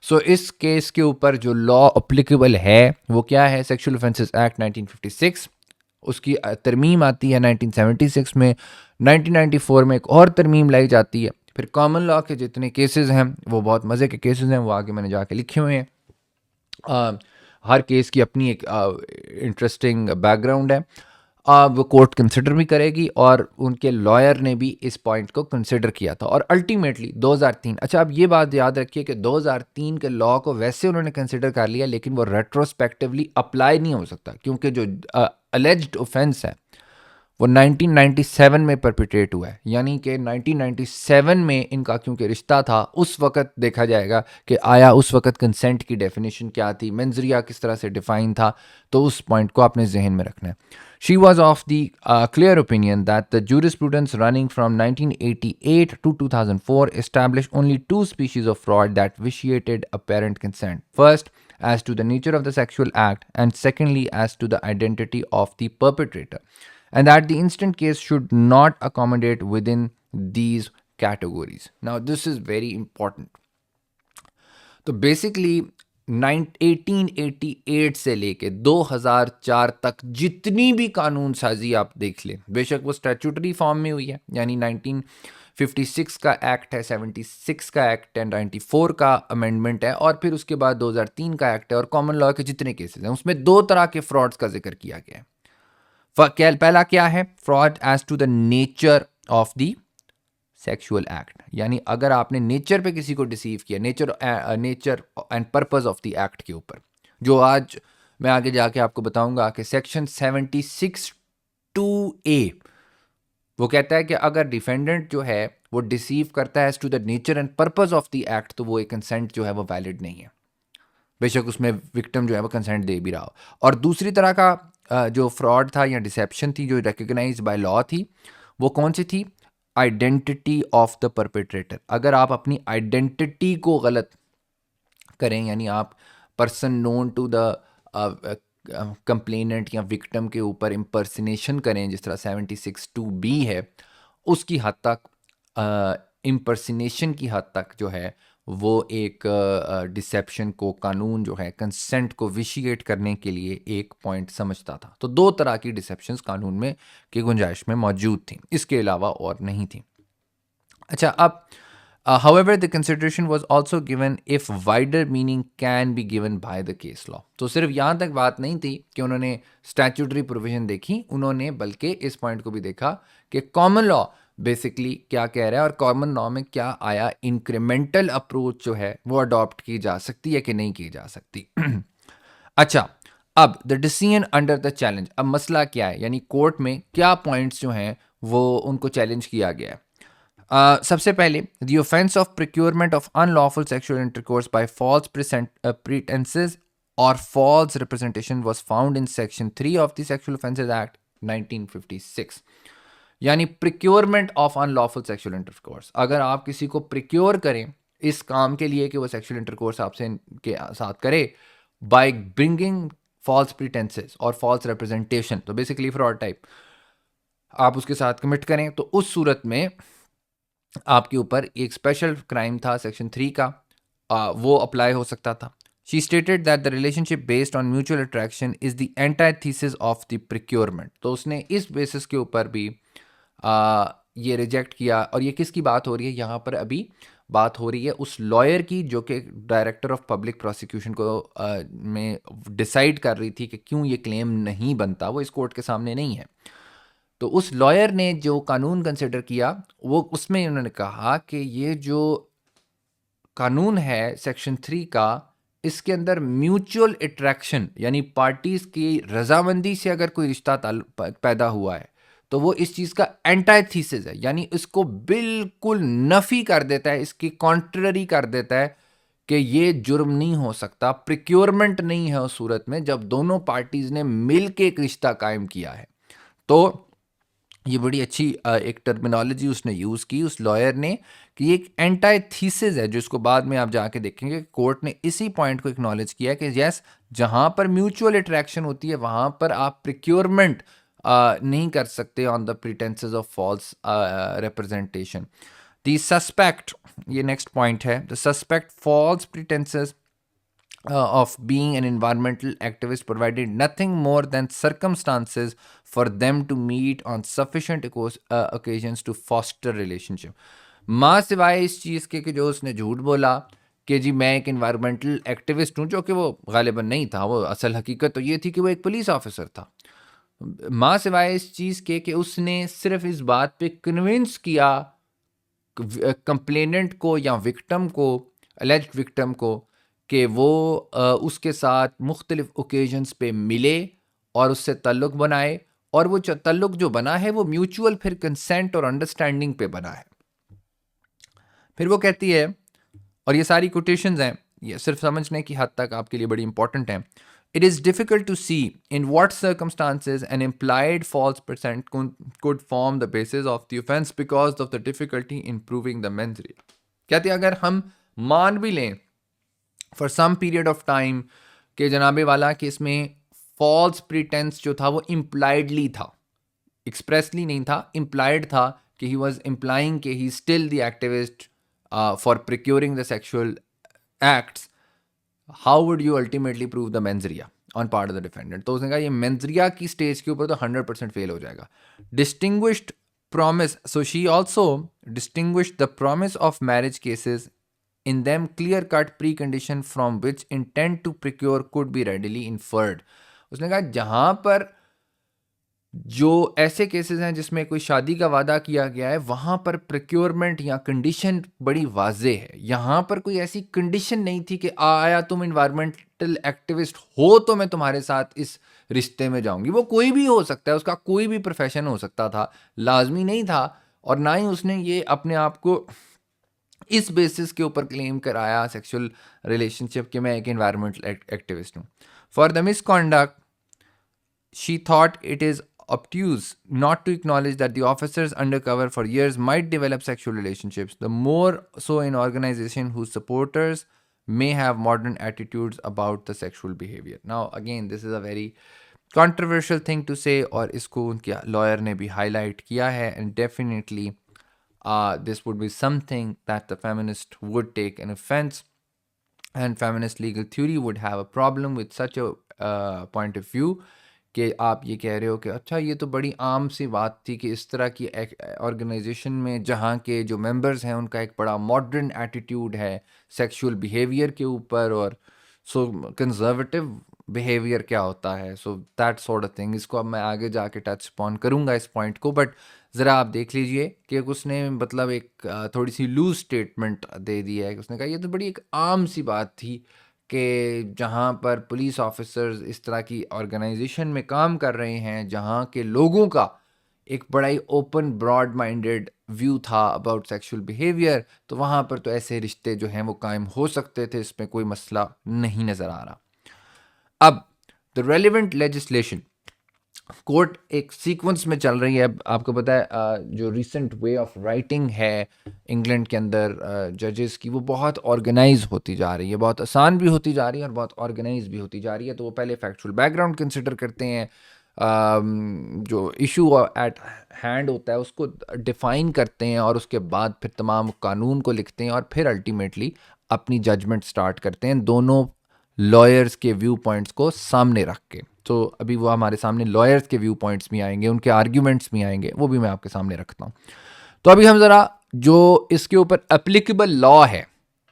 [SPEAKER 1] सो इस case के ऊपर जो law applicable है वो क्या है? Sexual offences act 1956, उसकी तरमीम आती है 1976 में, 1994 में एक और तरमीम लाई जाती है. फिर कॉमन लॉ के जितने केसेस हैं वो बहुत मज़े के केसेस हैं, वो आगे मैंने जाके लिखे हुए हैं. हर केस की अपनी एक इंटरेस्टिंग बैकग्राउंड है. वो कोर्ट कंसिडर भी करेगी और उनके लॉयर ने भी इस पॉइंट को कंसिडर किया था और अल्टीमेटली 2003. अच्छा, अब ये बात याद रखिए कि 2003 के लॉ को वैसे उन्होंने कंसिडर कर लिया लेकिन वो रेट्रोस्पेक्टिवली अप्लाई नहीं हो सकता क्योंकि जो अलेज्ड ऑफेंस है वो 1997 में परपिट्रेट हुआ है, यानी कि 1997 में इनका क्योंकि रिश्ता था, उस वक्त देखा जाएगा कि आया उस वक्त कंसेंट की डेफिनेशन क्या थी, मेंजरिया किस तरह से डिफाइन था. तो उस पॉइंट को आपने जहन में रखना है. She was of the clear opinion that the jurisprudence running from 1988 to 2004 established only two species of fraud that vitiated apparent consent. First, as to the nature of the sexual act, and secondly, as to the identity of the perpetrator, and that the instant case should not accommodate within these categories. Now, this is very important. तो basically 1888 से लेके 2004 तक जितनी भी कानून साजी आप देख लें, बेशक वो स्टैट्यूटरी फॉर्म में हुई है, यानी 1956 का एक्ट है, 76 का एक्ट है, 94 का अमेंडमेंट है और फिर उसके बाद 2003 का एक्ट है, और कॉमन लॉ के जितने केसेस हैं उसमें दो तरह के फ्रॉड्स का जिक्र किया गया है. पहला क्या है? Fraud as to the nature of the sexual act, यानी अगर आपने नेचर पे किसी को डिसीव किया, nature and purpose of the act के ऊपर, जो आज मैं आगे जाके आपको बताऊंगा कि सेक्शन 76 2A वो कहता है कि अगर डिफेंडेंट जो है वो डिसीव करता है as to the nature and purpose of the act, तो वो एक कंसेंट जो है वो वैलिड नहीं है, बेशक उसमें विक्टिम जो है वो कंसेंट दे भी रहा हो. और दूसरी तरह का जो फ्रॉड था या डिसेप्शन थी जो रिकग्नाइज बाय लॉ थी, वो कौन सी थी? Identity of the perpetrator. अगर आप अपनी आइडेंटिटी को गलत करें, यानी आप person known to the complainant या विक्टिम के ऊपर इम्पर्सनेशन करें, जिस तरह 76 2B है, उसकी हद तक इम्पर्सनेशन की हद तक जो है वो एक डिसेप्शन को, कानून जो है कंसेंट को विशिएट करने के लिए एक पॉइंट समझता था. तो दो तरह की डिसेप्शंस कानून में की गुंजाइश में मौजूद थी, इसके अलावा और नहीं थी. अच्छा, अब however the consideration was also given if wider meaning can be given by the case law. तो सिर्फ यहाँ तक बात नहीं थी कि उन्होंने स्टैट्यूटरी प्रोविजन देखी, उन्होंने बल्कि इस पॉइंट को भी देखा कि कॉमन लॉ बेसिकली क्या कह रहा है और कॉमन लॉ में क्या आया इंक्रीमेंटल अप्रोच जो है वो अडॉप्ट की जा सकती है कि नहीं की जा सकती. अच्छा, अब the decision under the challenge. अब मसला क्या है, यानी कोर्ट में क्या पॉइंट्स जो हैं वो उनको चैलेंज किया गया है. सबसे पहले, the offence of procurement of unlawful sexual intercourse by false pretences और false representation was found in section 3 of the sexual offences act 1956. यानी procurement of unlawful sexual intercourse, अगर आप किसी को प्रिक्योर करें इस काम के लिए कि वो सेक्सुअल इंटरकोर्स आपसे के साथ करे बाय ब्रिंगिंग फॉल्स प्रीटेंसेस और फॉल्स रिप्रेजेंटेशन, तो बेसिकली फ्रॉड टाइप, आप उसके साथ कमिट करें, तो उस सूरत में आपके ऊपर एक स्पेशल क्राइम था सेक्शन 3 का, वो अप्लाई हो सकता था. She stated that the relationship based on mutual attraction is the antithesis of the procurement. तो उसने इस बेसिस के ऊपर भी ये रिजेक्ट किया. और ये किसकी बात हो रही है यहाँ पर? अभी बात हो रही है उस लॉयर की जो कि डायरेक्टर ऑफ पब्लिक प्रोसिक्यूशन को में डिसाइड कर रही थी कि क्यों ये क्लेम नहीं बनता, वो इस कोर्ट के सामने नहीं है. तो उस लॉयर ने जो कानून कंसिडर किया वो, उसमें उन्होंने कहा कि ये जो कानून है सेक्शन 3 का, इसके अंदर म्यूचुअल अट्रैक्शन यानी पार्टीज की रजामंदी से अगर कोई रिश्ता पैदा हुआ है तो वो इस चीज का एंटाइथीसिस है, यानी इसको बिल्कुल नफी कर देता है, इसकी कॉन्ट्ररी कर देता है कि ये जुर्म नहीं हो सकता, प्रिक्योरमेंट नहीं है उस सूरत में जब दोनों पार्टीज ने मिल के एक रिश्ता कायम किया है। तो ये बड़ी अच्छी एक टर्मिनोलॉजी उसने यूज़ की उस लॉयर ने कि ये एक एंटाइथीसिस है, जो इसको बाद में आप जाके देखेंगे कोर्ट ने इसी पॉइंट को एक्नॉलेज किया कि यस, जहाँ पर म्यूचुअल अट्रैक्शन होती है वहाँ पर आप प्रिक्योरमेंट नहीं कर सकते on the pretences of false representation. The suspect, ये नेक्स्ट पॉइंट है, the suspect false pretences of being an environmental activist provided nothing more than circumstances for them to meet on sufficient occasions to foster relationship। माँ सिवाय इस चीज़ के कि जो उसने झूठ बोला कि जी मैं एक इन्वायरमेंटल एक्टिविस्ट हूँ, जो कि वो गालिबन नहीं था, वो असल हकीकत तो ये थी कि वो एक पुलिस ऑफिसर था। माँ सिवाय इस चीज़ के कि उसने सिर्फ इस बात पे कन्विंस किया कंप्लेनेंट को या विक्टम को, एलिज्ड विक्टम को, कि वो उसके साथ मुख्तलिफ ओकेजन्स पे मिले और उससे ताल्लुक़ बनाए, और वो ताल्लुक़ जो बना है वो म्यूचुअल फिर कंसेंट और अंडरस्टैंडिंग पे बना है। फिर वो कहती है, और ये सारी कोटेशंस हैं, ये सिर्फ समझने की हद तक आपके लिए बड़ी इंपॉर्टेंट हैं। It is difficult to see in what circumstances an implied false present could form the basis of the offense because of the difficulty in proving the mens rea। कहते हैं अगर हम मान भी लें for some period of time के जनाबे वाला कि इसमें फॉल्स प्रिटेंस जो था वो इम्प्लाइडली था, एक्सप्रेसली नहीं था, इम्प्लाइड था कि ही वॉज इम्प्लाइंग कि he still the activist for procuring the sexual acts, how would you ultimately prove the mains Riya on part of the defendant. तो उसने कहा ये मेंस रिया की स्टेज के ऊपर तो 100% फेल हो जाएगा। Distinguished promise, so she also distinguished the promise of marriage cases in them clear-cut precondition from which intent to procure could be readily inferred। उसने कहा जहां पर जो ऐसे केसेस हैं जिसमें कोई शादी का वादा किया गया है वहां पर प्रिक्योरमेंट या कंडीशन बड़ी वाजे है। यहां पर कोई ऐसी कंडीशन नहीं थी कि आया तुम इन्वायरमेंटल एक्टिविस्ट हो तो मैं तुम्हारे साथ इस रिश्ते में जाऊंगी। वो कोई भी हो सकता है, उसका कोई भी प्रोफेशन हो सकता था, लाजमी नहीं था, और ना ही उसने ये अपने आप को इस बेसिस के ऊपर क्लेम कराया सेक्सुअल रिलेशनशिप कि मैं एक एनवायरमेंटल एक्टिविस्ट हूँ। For the misconduct she thought it is obtuse not to acknowledge that the officers undercover for years might develop sexual relationships, the more so in organization whose supporters may have modern attitudes about the sexual behavior। Now again this is a very controversial thing to say, और इसको उनके lawyer ने भी highlight किया है, and definitely this would be something that the feminist would take an offense, and feminist legal theory would have a problem with such a point of view कि आप ये कह रहे हो कि अच्छा ये तो बड़ी आम सी बात थी कि इस तरह की ऑर्गेनाइजेशन में जहाँ के जो मेंबर्स हैं उनका एक बड़ा मॉडर्न एटीट्यूड है सेक्सुअल बिहेवियर के ऊपर, और सो कंजर्वेटिव बिहेवियर क्या होता है, so that sort of thing. इसको अब मैं आगे जाके टच अपॉन करूँगा इस पॉइंट को, बट ज़रा आप देख लीजिए कि उसने मतलब एक थोड़ी सी लूज स्टेटमेंट दे दी है कि उसने कहा ये तो बड़ी एक आम सी बात थी कि जहाँ पर पुलिस ऑफिसर्स इस तरह की ऑर्गेनाइजेशन में काम कर रहे हैं जहाँ के लोगों का एक बड़ा ही ओपन ब्रॉड माइंडेड व्यू था अबाउट सेक्सुअल बिहेवियर, तो वहाँ पर तो ऐसे रिश्ते जो हैं वो कायम हो सकते थे, इसमें कोई मसला नहीं नज़र आ रहा। अब द रेलिवेंट लेजिस्लेशन, कोर्ट एक सीक्वेंस में चल रही है। आपको पता है जो रिसेंट वे ऑफ राइटिंग है इंग्लैंड के अंदर जजेस की, वो बहुत ऑर्गेनाइज होती जा रही है, बहुत आसान भी होती जा रही है और बहुत ऑर्गेनाइज भी होती जा रही है। तो वो पहले फैक्चुअल बैकग्राउंड कंसिडर करते हैं, जो इशू एट हैंड होता है उसको डिफ़ाइन करते हैं, और उसके बाद फिर तमाम कानून को लिखते हैं, और फिर अल्टीमेटली अपनी जजमेंट स्टार्ट करते हैं दोनों लॉयर्स के व्यू पॉइंट्स को सामने रख के। तो अभी वो हमारे सामने लॉयर्स के व्यू पॉइंट्स भी आएंगे, उनके आर्ग्यूमेंट्स भी आएंगे, वो भी मैं आपके सामने रखता हूँ। तो अभी हम ज़रा जो इसके ऊपर एप्लीकेबल लॉ है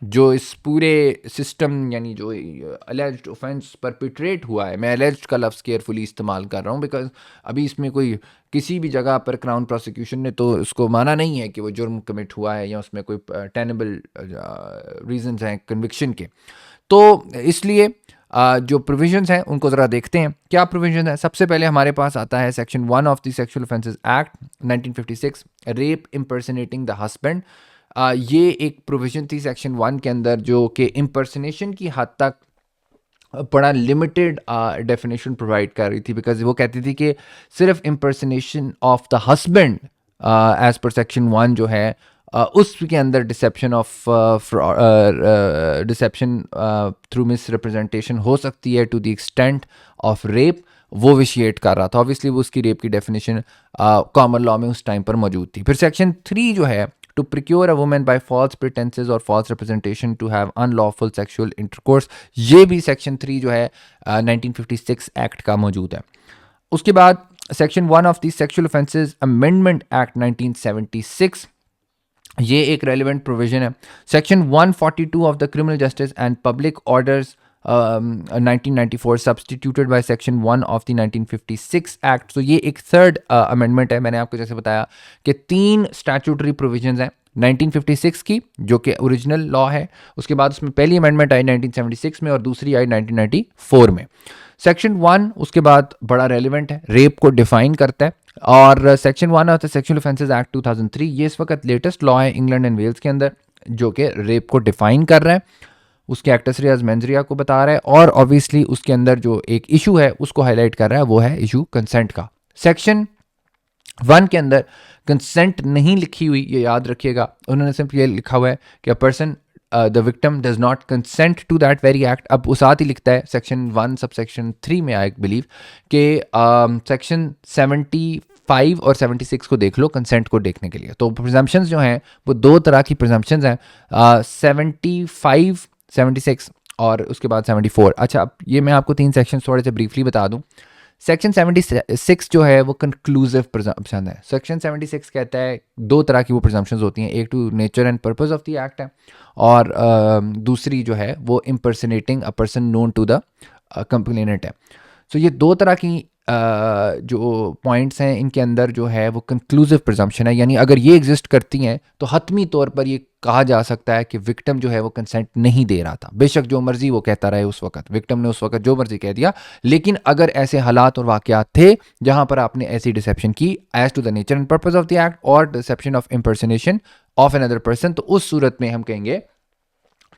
[SPEAKER 1] जो इस पूरे सिस्टम यानी जो अलेज्ड ऑफेंस परपिट्रेट हुआ है, मैं अलेज्ड का लफ्ज़ केयरफुली इस्तेमाल कर रहा हूँ बिकॉज अभी इसमें कोई किसी भी जगह पर क्राउन प्रोसिक्यूशन ने तो उसको माना नहीं है कि वो जुर्म कमिट हुआ है या उसमें कोई टेनेबल रीजंस हैं कन्विक्शन के। तो इसलिए जो प्रोविजंस हैं उनको ज़रा देखते हैं क्या प्रोविजन है। सबसे पहले हमारे पास आता है section 1 of the sexual offences act 1956, rape impersonating the husband. ये एक प्रोविजन थी सेक्शन 1 के अंदर जो कि इम्पर्सनेशन की हद तक बड़ा लिमिटेड डेफिनेशन प्रोवाइड कर रही थी बिकॉज वो कहती थी कि सिर्फ impersonation of the husband as per section 1 जो है उसके अंदर deception of deception through misrepresentation हो सकती है to the extent of rape, वो विशिएट कर रहा था। ऑब्वियसली वो उसकी रेप की डेफिनेशन कॉमन लॉ में उस टाइम पर मौजूद थी। फिर सेक्शन 3 जो है to procure a woman by false pretenses or false representation to have unlawful sexual intercourse, ये भी सेक्शन 3 जो है 1956 एक्ट का मौजूद है। उसके बाद section 1 of the sexual offences amendment act 1976, ये एक रेलिवेंट प्रोविजन है। Section 142 of the criminal justice and public orders 1994 substituted by section 1 of the 1956 act. तो ये एक थर्ड अमेंडमेंट है। मैंने आपको जैसे बताया कि 3 स्टैट्यूटरी प्रोविजंस हैं 1956 की जो कि ओरिजिनल लॉ है, उसके बाद उसमें पहली अमेंडमेंट आई 1976 में और दूसरी आई 1994 में। सेक्शन 1 उसके बाद बड़ा रेलिवेंट है, रेप को डिफाइन करता है। और section 1 of the sexual offences act 2003, ये इस वक्त लेटेस्ट लॉ है इंग्लैंड एंड वेल्स के अंदर जो कि रेप को डिफाइन कर रहा है, उसके एक्टस रियाज मेंजरिया को बता रहा है और ऑब्वियसली उसके अंदर जो एक इशू है उसको हाईलाइट कर रहा है वो है इशू कंसेंट का। सेक्शन 1 के अंदर कंसेंट नहीं लिखी हुई, ये याद रखिएगा, उन्होंने सिर्फ ये लिखा हुआ है कि a person the victim does not consent to that very act. अब वो साथ ही लिखता है सेक्शन 1 सब सेक्शन 3 में आई बिलीव कि सेक्शन 75 और 76 को देख लो कंसेंट को देखने के लिए। तो प्रिजम्पशंस जो हैं वो 2 तरह की प्रिजम्पशंस हैं, 75 76 और उसके बाद 74। अच्छा, अब ये मैं आपको 3 सेक्शन थोड़े से ब्रीफली बता दूं। सेक्शन 76 जो है वो कंक्लूसिव प्रिजम्पशन है। सेक्शन 76 कहता है 2 तरह की वो प्रिजम्पशंस होती हैं, एक to nature and purpose of the act है और दूसरी जो है वो impersonating a person known to the complainant है। सो ये 2 तरह की जो पॉइंट्स हैं इनके अंदर जो है वो कंक्लूसिव प्रिजम्पशन है, यानी अगर ये एग्जिस्ट करती हैं तो हतमी तौर पर ये कहा जा सकता है कि विक्टिम जो है वो कंसेंट नहीं दे रहा था। बेशक जो मर्जी वो कहता रहे उस वक्त, विक्टिम ने उस वक्त जो मर्जी कह दिया, लेकिन अगर ऐसे हालात और वाकयात थे जहां पर आपने ऐसी डिसेप्शन की as to the nature and purpose of the act और deception of impersonation of another person, तो उस सूरत में हम कहेंगे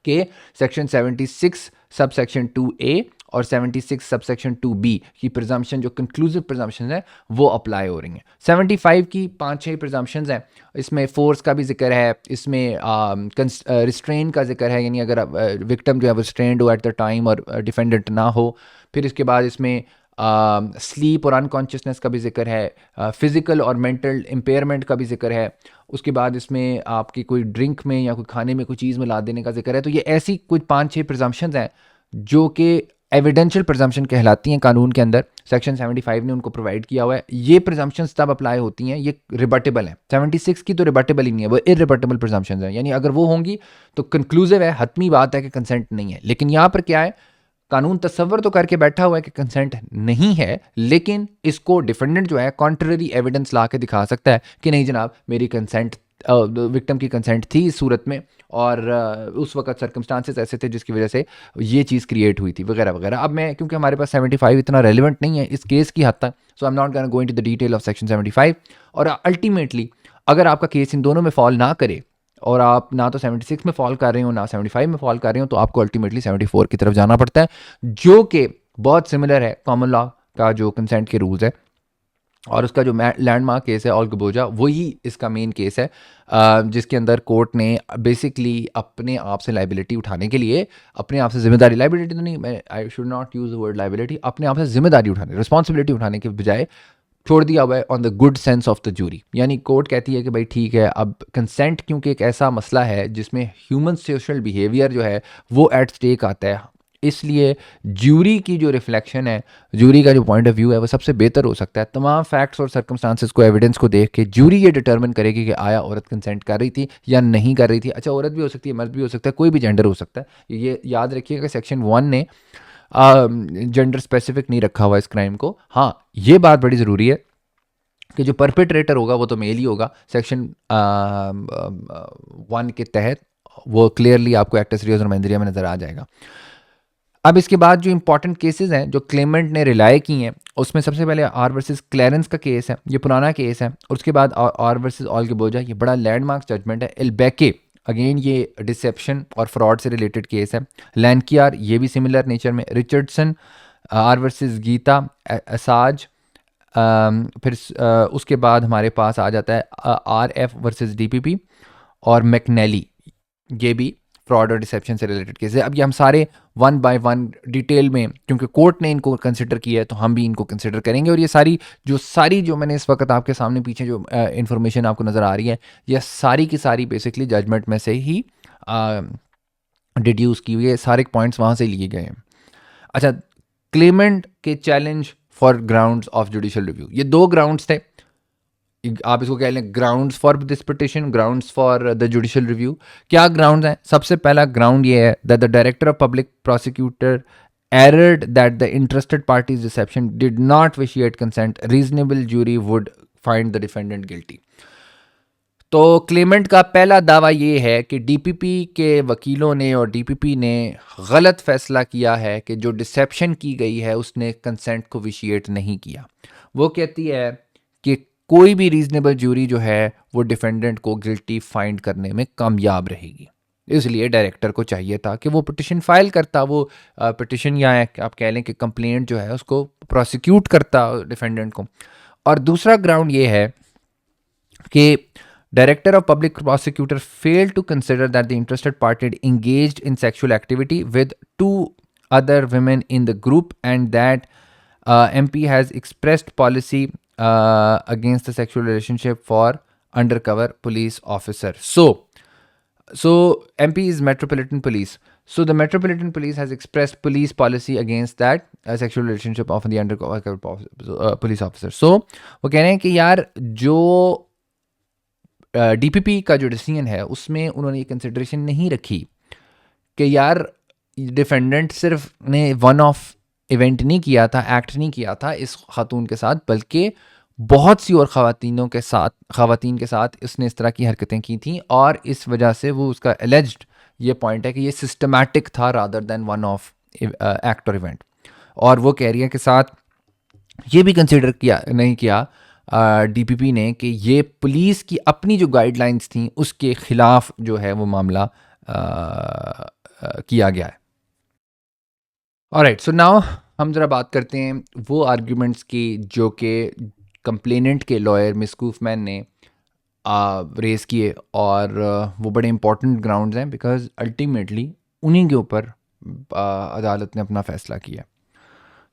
[SPEAKER 1] कि सेक्शन 76 सब सेक्शन 2A और 76 सबसेक्शन 2B की प्रिजम्पशन जो कंक्लूसिव प्रिजम्पशन है वो अप्लाई हो रही हैं। 75 की 5-6 प्रिजम्पशंस हैं, इसमें फोर्स का भी जिक्र है, इसमें रिस्ट्रेन का जिक्र है, यानी अगर विक्टिम जो है वो रिस्ट्रेंड हो एट द टाइम और डिफेंडेंट ना हो। फिर इसके बाद इसमें स्लीप और अनकॉन्शियसनेस का भी जिक्र है, फिजिकल और मेंटल इम्पेयरमेंट का भी जिक्र है। उसके बाद इसमें आपकी कोई ड्रिंक में या कोई खाने में कोई चीज़ मिला देने का जिक्र है। तो ये ऐसी कुछ 5-6 प्रिजम्पशंस हैं जो कि एविडेंशियल प्रिजम्पशन कहलाती हैं कानून के अंदर। सेक्शन 75 ने उनको प्रोवाइड किया हुआ है। ये प्रिजम्पशंस तब अप्लाई होती हैं, ये रिबटेबल हैं। 76 की तो रिबटेबल ही नहीं है, वो इरिबटेबल प्रिजम्पशंस हैं, यानी अगर वो होंगी तो कंक्लूसिव है, हतमी बात है कि कंसेंट नहीं है। लेकिन यहाँ पर क्या है, कानून तस्वर तो करके बैठा हुआ है कि कंसेंट नहीं है, लेकिन इसको डिफेंडेंट जो है कॉन्ट्ररी एविडेंस ला के दिखा सकता है कि नहीं जनाब मेरी कंसेंट, विक्टिम की कंसेंट थी इस सूरत में और उस वक्त सर्कमस्टांसेस ऐसे थे जिसकी वजह से ये चीज़ क्रिएट हुई थी वगैरह वगैरह। अब मैं क्योंकि हमारे पास 75 इतना रेलिवेंट नहीं है इस केस की हद तक, so I am not going to go into the detail of section 75। और अल्टीमेटली अगर आपका केस इन दोनों में फॉल ना करे और आप ना तो 76 में फॉल कर रहे हो ना 75 में फॉल कर रहे हो, तो आपको अल्टीमेटली 74 की तरफ जाना पड़ता है, जो कि बहुत सिमिलर है कॉमन लॉ का जो कंसेंट के रूल्स है। और उसका जो लैंडमार्क केस है ऑल गबोजा, वही इसका मेन केस है, जिसके अंदर कोर्ट ने बेसिकली अपने आप से लाइबिलिटी उठाने के लिए, अपने आप से जिम्मेदारी, लाइबिलिटी तो नहीं, मैं I should not use the word liability, अपने आप से जिम्मेदारी उठाने, रिस्पॉन्सिबिलिटी उठाने के बजाय छोड़ दिया हुआ है on the good sense of the jury. यानी कोर्ट कहती है कि भाई ठीक है, अब कंसेंट क्योंकि एक ऐसा मसला है जिसमें ह्यूमन सोशल बिहेवियर जो है वो एट स्टेक आता है, इसलिए ज्यूरी की जो रिफ्लेक्शन है, ज्यूरी का जो पॉइंट ऑफ व्यू है, वो सबसे बेहतर हो सकता है। तमाम फैक्ट्स और सर्कमस्टांसेस को, एविडेंस को देख के ज्यूरी ये डिटर्मिन करेगी कि आया औरत कंसेंट कर रही थी या नहीं कर रही थी। अच्छा, औरत भी हो सकती है, मर्द भी हो सकता है, कोई भी जेंडर हो सकता है। ये याद रखिएगा, सेक्शन 1 ने जेंडर स्पेसिफिक नहीं रखा हुआ इस क्राइम को। हाँ, ये बात बड़ी ज़रूरी है कि जो परपेट्रेटर होगा वो तो मेल ही होगा। सेक्शन 1 के तहत वो क्लियरली आपको एक्ट सीरियस और महिंद्रिया में नज़र आ जाएगा। अब इसके बाद जो इंपॉर्टेंट केसेस हैं जो क्लेमेंट ने रिलाई की हैं, उसमें सबसे पहले आर वर्सेस क्लैरेंस का केस है, ये पुराना केस है। और उसके बाद आर वर्सेस ऑल के बोझा, ये बड़ा लैंडमार्क जजमेंट है। एल्बेके, अगेन ये डिसेप्शन और फ्रॉड से रिलेटेड केस है। लैंकियार, ये भी सिमिलर नेचर में। रिचर्डसन, आर वर्सेस गीता, असाज। फिर उसके बाद हमारे पास आ जाता है आर एफ वर्सेस डीपीपी और मैकनेली, ये भी फ्रॉड और डिसेप्शन से रिलेटेड केस है। अब ये हम सारे 1 बाय 1 डिटेल में, क्योंकि कोर्ट ने इनको कंसिडर किया है तो हम भी इनको कंसिडर करेंगे। और ये सारी जो मैंने इस वक्त आपके सामने पीछे जो इन्फॉर्मेशन आपको नज़र आ रही है, ये सारी की सारी बेसिकली जजमेंट में से ही डिड्यूस की हुई है, सारे पॉइंट्स वहाँ से लिए गए हैं। अच्छा, क्लेमेंट के challenge for grounds of judicial review, ये 2 ग्राउंड्स थे। आप इसको कह लें grounds for this petition, grounds for the judicial review. क्या ग्राउंड्स हैं? सबसे पहला ग्राउंड ये है that the director of public prosecutor erred that the interested party's deception did not vitiate consent, reasonable jury would find the defendant guilty. तो Clement का पहला दावा ये है कि डीपीपी के वकीलों ने और डीपीपी ने गलत फैसला किया है कि जो डिसेप्शन की गई है उसने कंसेंट को विशिएट नहीं किया। वो कहती है कि कोई भी रीजनेबल ज्यूरी जो है वो डिफेंडेंट को गिल्टी फाइंड करने में कामयाब रहेगी। इसलिए डायरेक्टर को चाहिए था कि वो पिटिशन फाइल करता, वो पिटिशन या आप कह लें कि कंप्लेंट जो है उसको प्रोसिक्यूट करता डिफेंडेंट को। और दूसरा ग्राउंड ये है कि Director of Public Prosecutor failed to consider that the interested party had engaged in sexual activity with 2 other women in the group, and that MP has expressed policy against the sexual relationship for undercover police officer. So MP is Metropolitan Police. So the Metropolitan Police has expressed police policy against that sexual relationship of the undercover police officer. So वो कह रहे हैं कि यार जो DPP का जो decision है उसमें उन्होंने ये कंसिडरेशन नहीं रखी कि यार डिफेंडेंट सिर्फ ने वन ऑफ इवेंट नहीं किया था, एक्ट नहीं किया था इस खातून के साथ, बल्कि बहुत सी और ख़वातीन के साथ इसने इस तरह की हरकतें की थी। और इस वजह से वो उसका एलिज्ड ये पॉइंट है कि ये सिस्टमैटिक था rather than one of act और इवेंट। और वो कह रही है कि साथ ये भी कंसिडर नहीं किया डीपीपी ने कि ये पुलिस की अपनी जो गाइडलाइंस थी उसके खिलाफ जो है वो मामला किया गया है। ऑलराइट, सो नाउ हम ज़रा बात करते हैं वो आर्ग्यूमेंट्स की जो कि कंप्लेनेंट के लॉयर मिस कूफमैन ने रेस किए। और वो बड़े इंपॉर्टेंट ग्राउंड्स हैं बिकॉज अल्टीमेटली उन्हीं के ऊपर अदालत ने अपना फ़ैसला किया।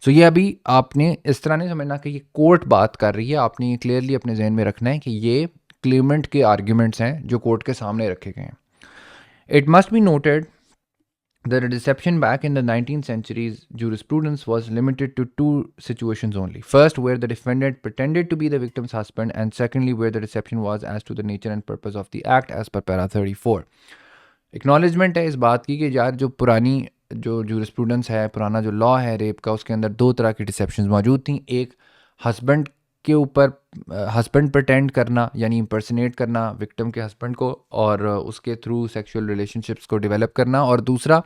[SPEAKER 1] सो ये अभी आपने इस तरह नहीं समझना कि ये कोर्ट बात कर रही है, आपने ये क्लियरली अपने जहन में रखना है कि ये क्लेमेंट के आर्ग्यूमेंट्स हैं जो कोर्ट के सामने रखे गए हैं। It must be noted that a deception back in the 19th century's jurisprudence was limited to 2 situations only. First, where the defendant pretended to be the victim's husband, and secondly, where the deception was as to the nature and purpose of the act as per para 34. Acknowledgement है इस बात की कि यार जो पुरानी जो jurisprudence है, पुराना जो लॉ है रेप का, उसके अंदर 2 तरह की डिसेप्शंस मौजूद थी। एक हस्बैंड के ऊपर हस्बैंड प्रटेंड करना यानी इम्पर्सनेट करना विक्टिम के हस्बैंड को और उसके थ्रू सेक्सुअल रिलेशनशिप्स को डेवलप करना, और दूसरा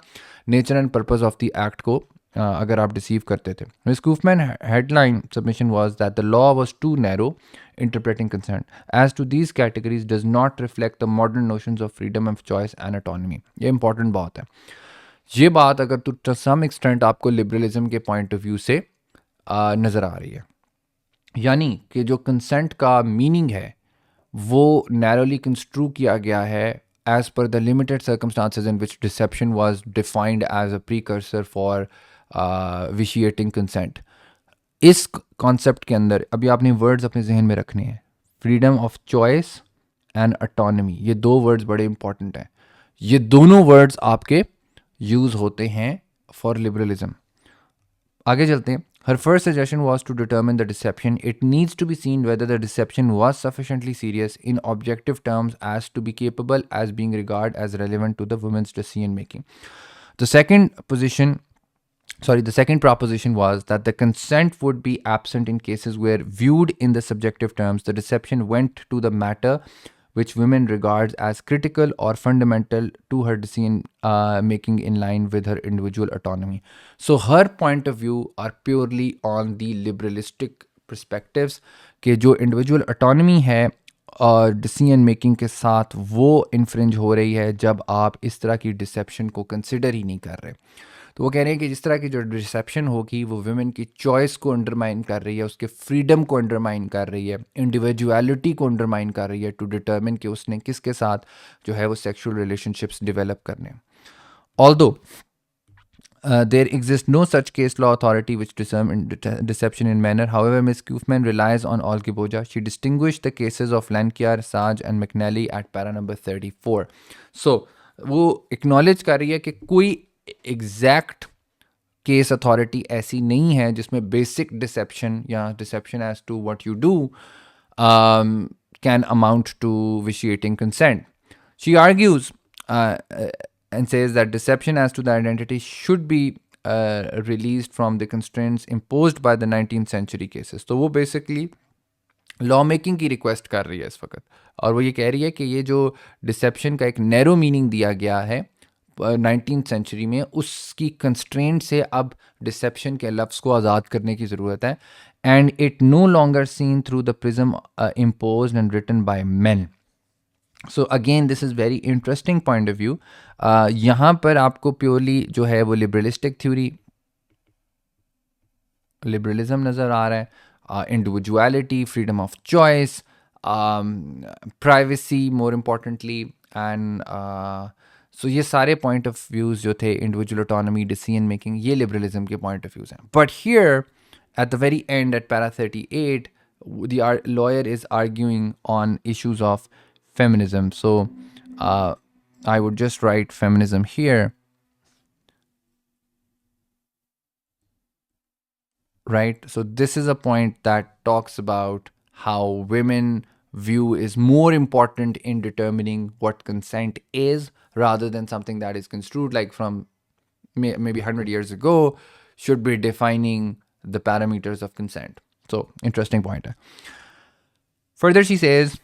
[SPEAKER 1] nature and purpose of the act को अगर आप डिसीव करते थे। Miss Kaufmann headline submission was that the law was too narrow interpreting consent as to these categories does not reflect the modern notions of freedom of choice and autonomy. ये important बात है। ये बात अगर to some extent आपको liberalism के point of view से नज़र आ रही है, यानी कि जो कंसेंट का मीनिंग है वो नैरोली कंस्ट्रू किया गया है as per the limited circumstances in which deception was defined as a precursor for vitiating consent. इस कॉन्सेप्ट के अंदर अभी आपने वर्ड्स अपने जहन में रखने हैं, freedom of choice and autonomy. ये 2 वर्ड्स बड़े इंपॉर्टेंट हैं। ये दोनों वर्ड्स आपके यूज़ होते हैं for liberalism. आगे चलते हैं. Her first suggestion was to determine the deception. It needs to be seen whether the deception was sufficiently serious in objective terms as to be capable as being regarded as relevant to the woman's decision making. The second position the second proposition was that the consent would be absent in cases where, viewed in the subjective terms, the deception went to the matter which women regards as critical or fundamental to her decision making in line with her individual autonomy. So her point of view are purely on the liberalistic perspectives कि जो individual autonomy है और decision making के साथ वो infringe हो रही है जब आप इस तरह की डिसेप्शन को कंसिडर ही नहीं कर रहे. तो वो कह रहे हैं कि जिस तरह की जो डिसेप्शन होगी वो वुमेन की चॉइस को अंडरमाइन कर रही है, उसके फ्रीडम को अंडरमाइन कर रही है, इंडिविजुअलिटी को अंडरमाइन कर रही है टू डिटर्मिन कि उसने किसके साथ जो है वो सेक्सुअल रिलेशनशिप्स डेवलप करने. Although there exists no such case law authority which determine deception in manner. However, Ms. Kaufman relies on Olgiboja. She distinguished the cases of Lankiar, Saj and McNally at para number 34. So, वो acknowledge कर रही है कि कोई exact case authority ऐसी नहीं है जिसमें बेसिक डिसेप्शन या deception as to what you do can amount to vitiating consent. She argues and says that deception as to the identity should be released from the constraints imposed by the 19th century cases. तो वो basically law making की request कर रही है इस वक्त, और वो ये कह रही है कि ये जो डिसेप्शन का एक नैरो मीनिंग दिया गया है 19th सेंचुरी में, उसकी कंस्ट्रेंट से अब डिसेप्शन के लफ्ज़ को आज़ाद करने की ज़रूरत है. And it no longer seen through the prism imposed and written by men. So again this is very interesting point of view. यहाँ पर आपको प्योरली जो है वो लिबरलिस्टिक थ्योरी, लिबरलिज्म नज़र आ रहा है, individuality, freedom of choice, privacy more importantly, and so ये सारे point of views जो थे, individual autonomy, decision making, ये liberalism के point of views हैं. But here at the very end at para 38 the lawyer is arguing on issues of feminism. So I would just write feminism here. Right? So this is a point that talks about how women view is more important in determining what consent is rather than something that is construed like from maybe 100 years ago should be defining the parameters of consent. So interesting point. Further she says,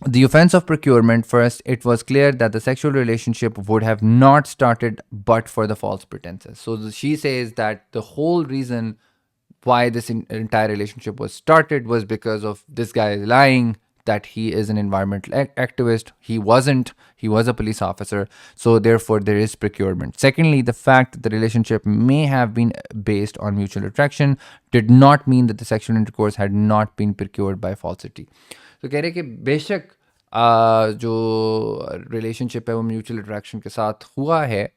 [SPEAKER 1] the offense of procurement, first, it was clear that the sexual relationship would have not started but for the false pretenses. So she says that the whole reason why this entire relationship was started was because of this guy lying that he is an environmental activist. He wasn't. He was a police officer. So therefore, there is procurement. Secondly, the fact that the relationship may have been based on mutual attraction did not mean that the sexual intercourse had not been procured by falsity. तो कह रहे कि बेशक जो relationship है वो mutual attraction के साथ हुआ है,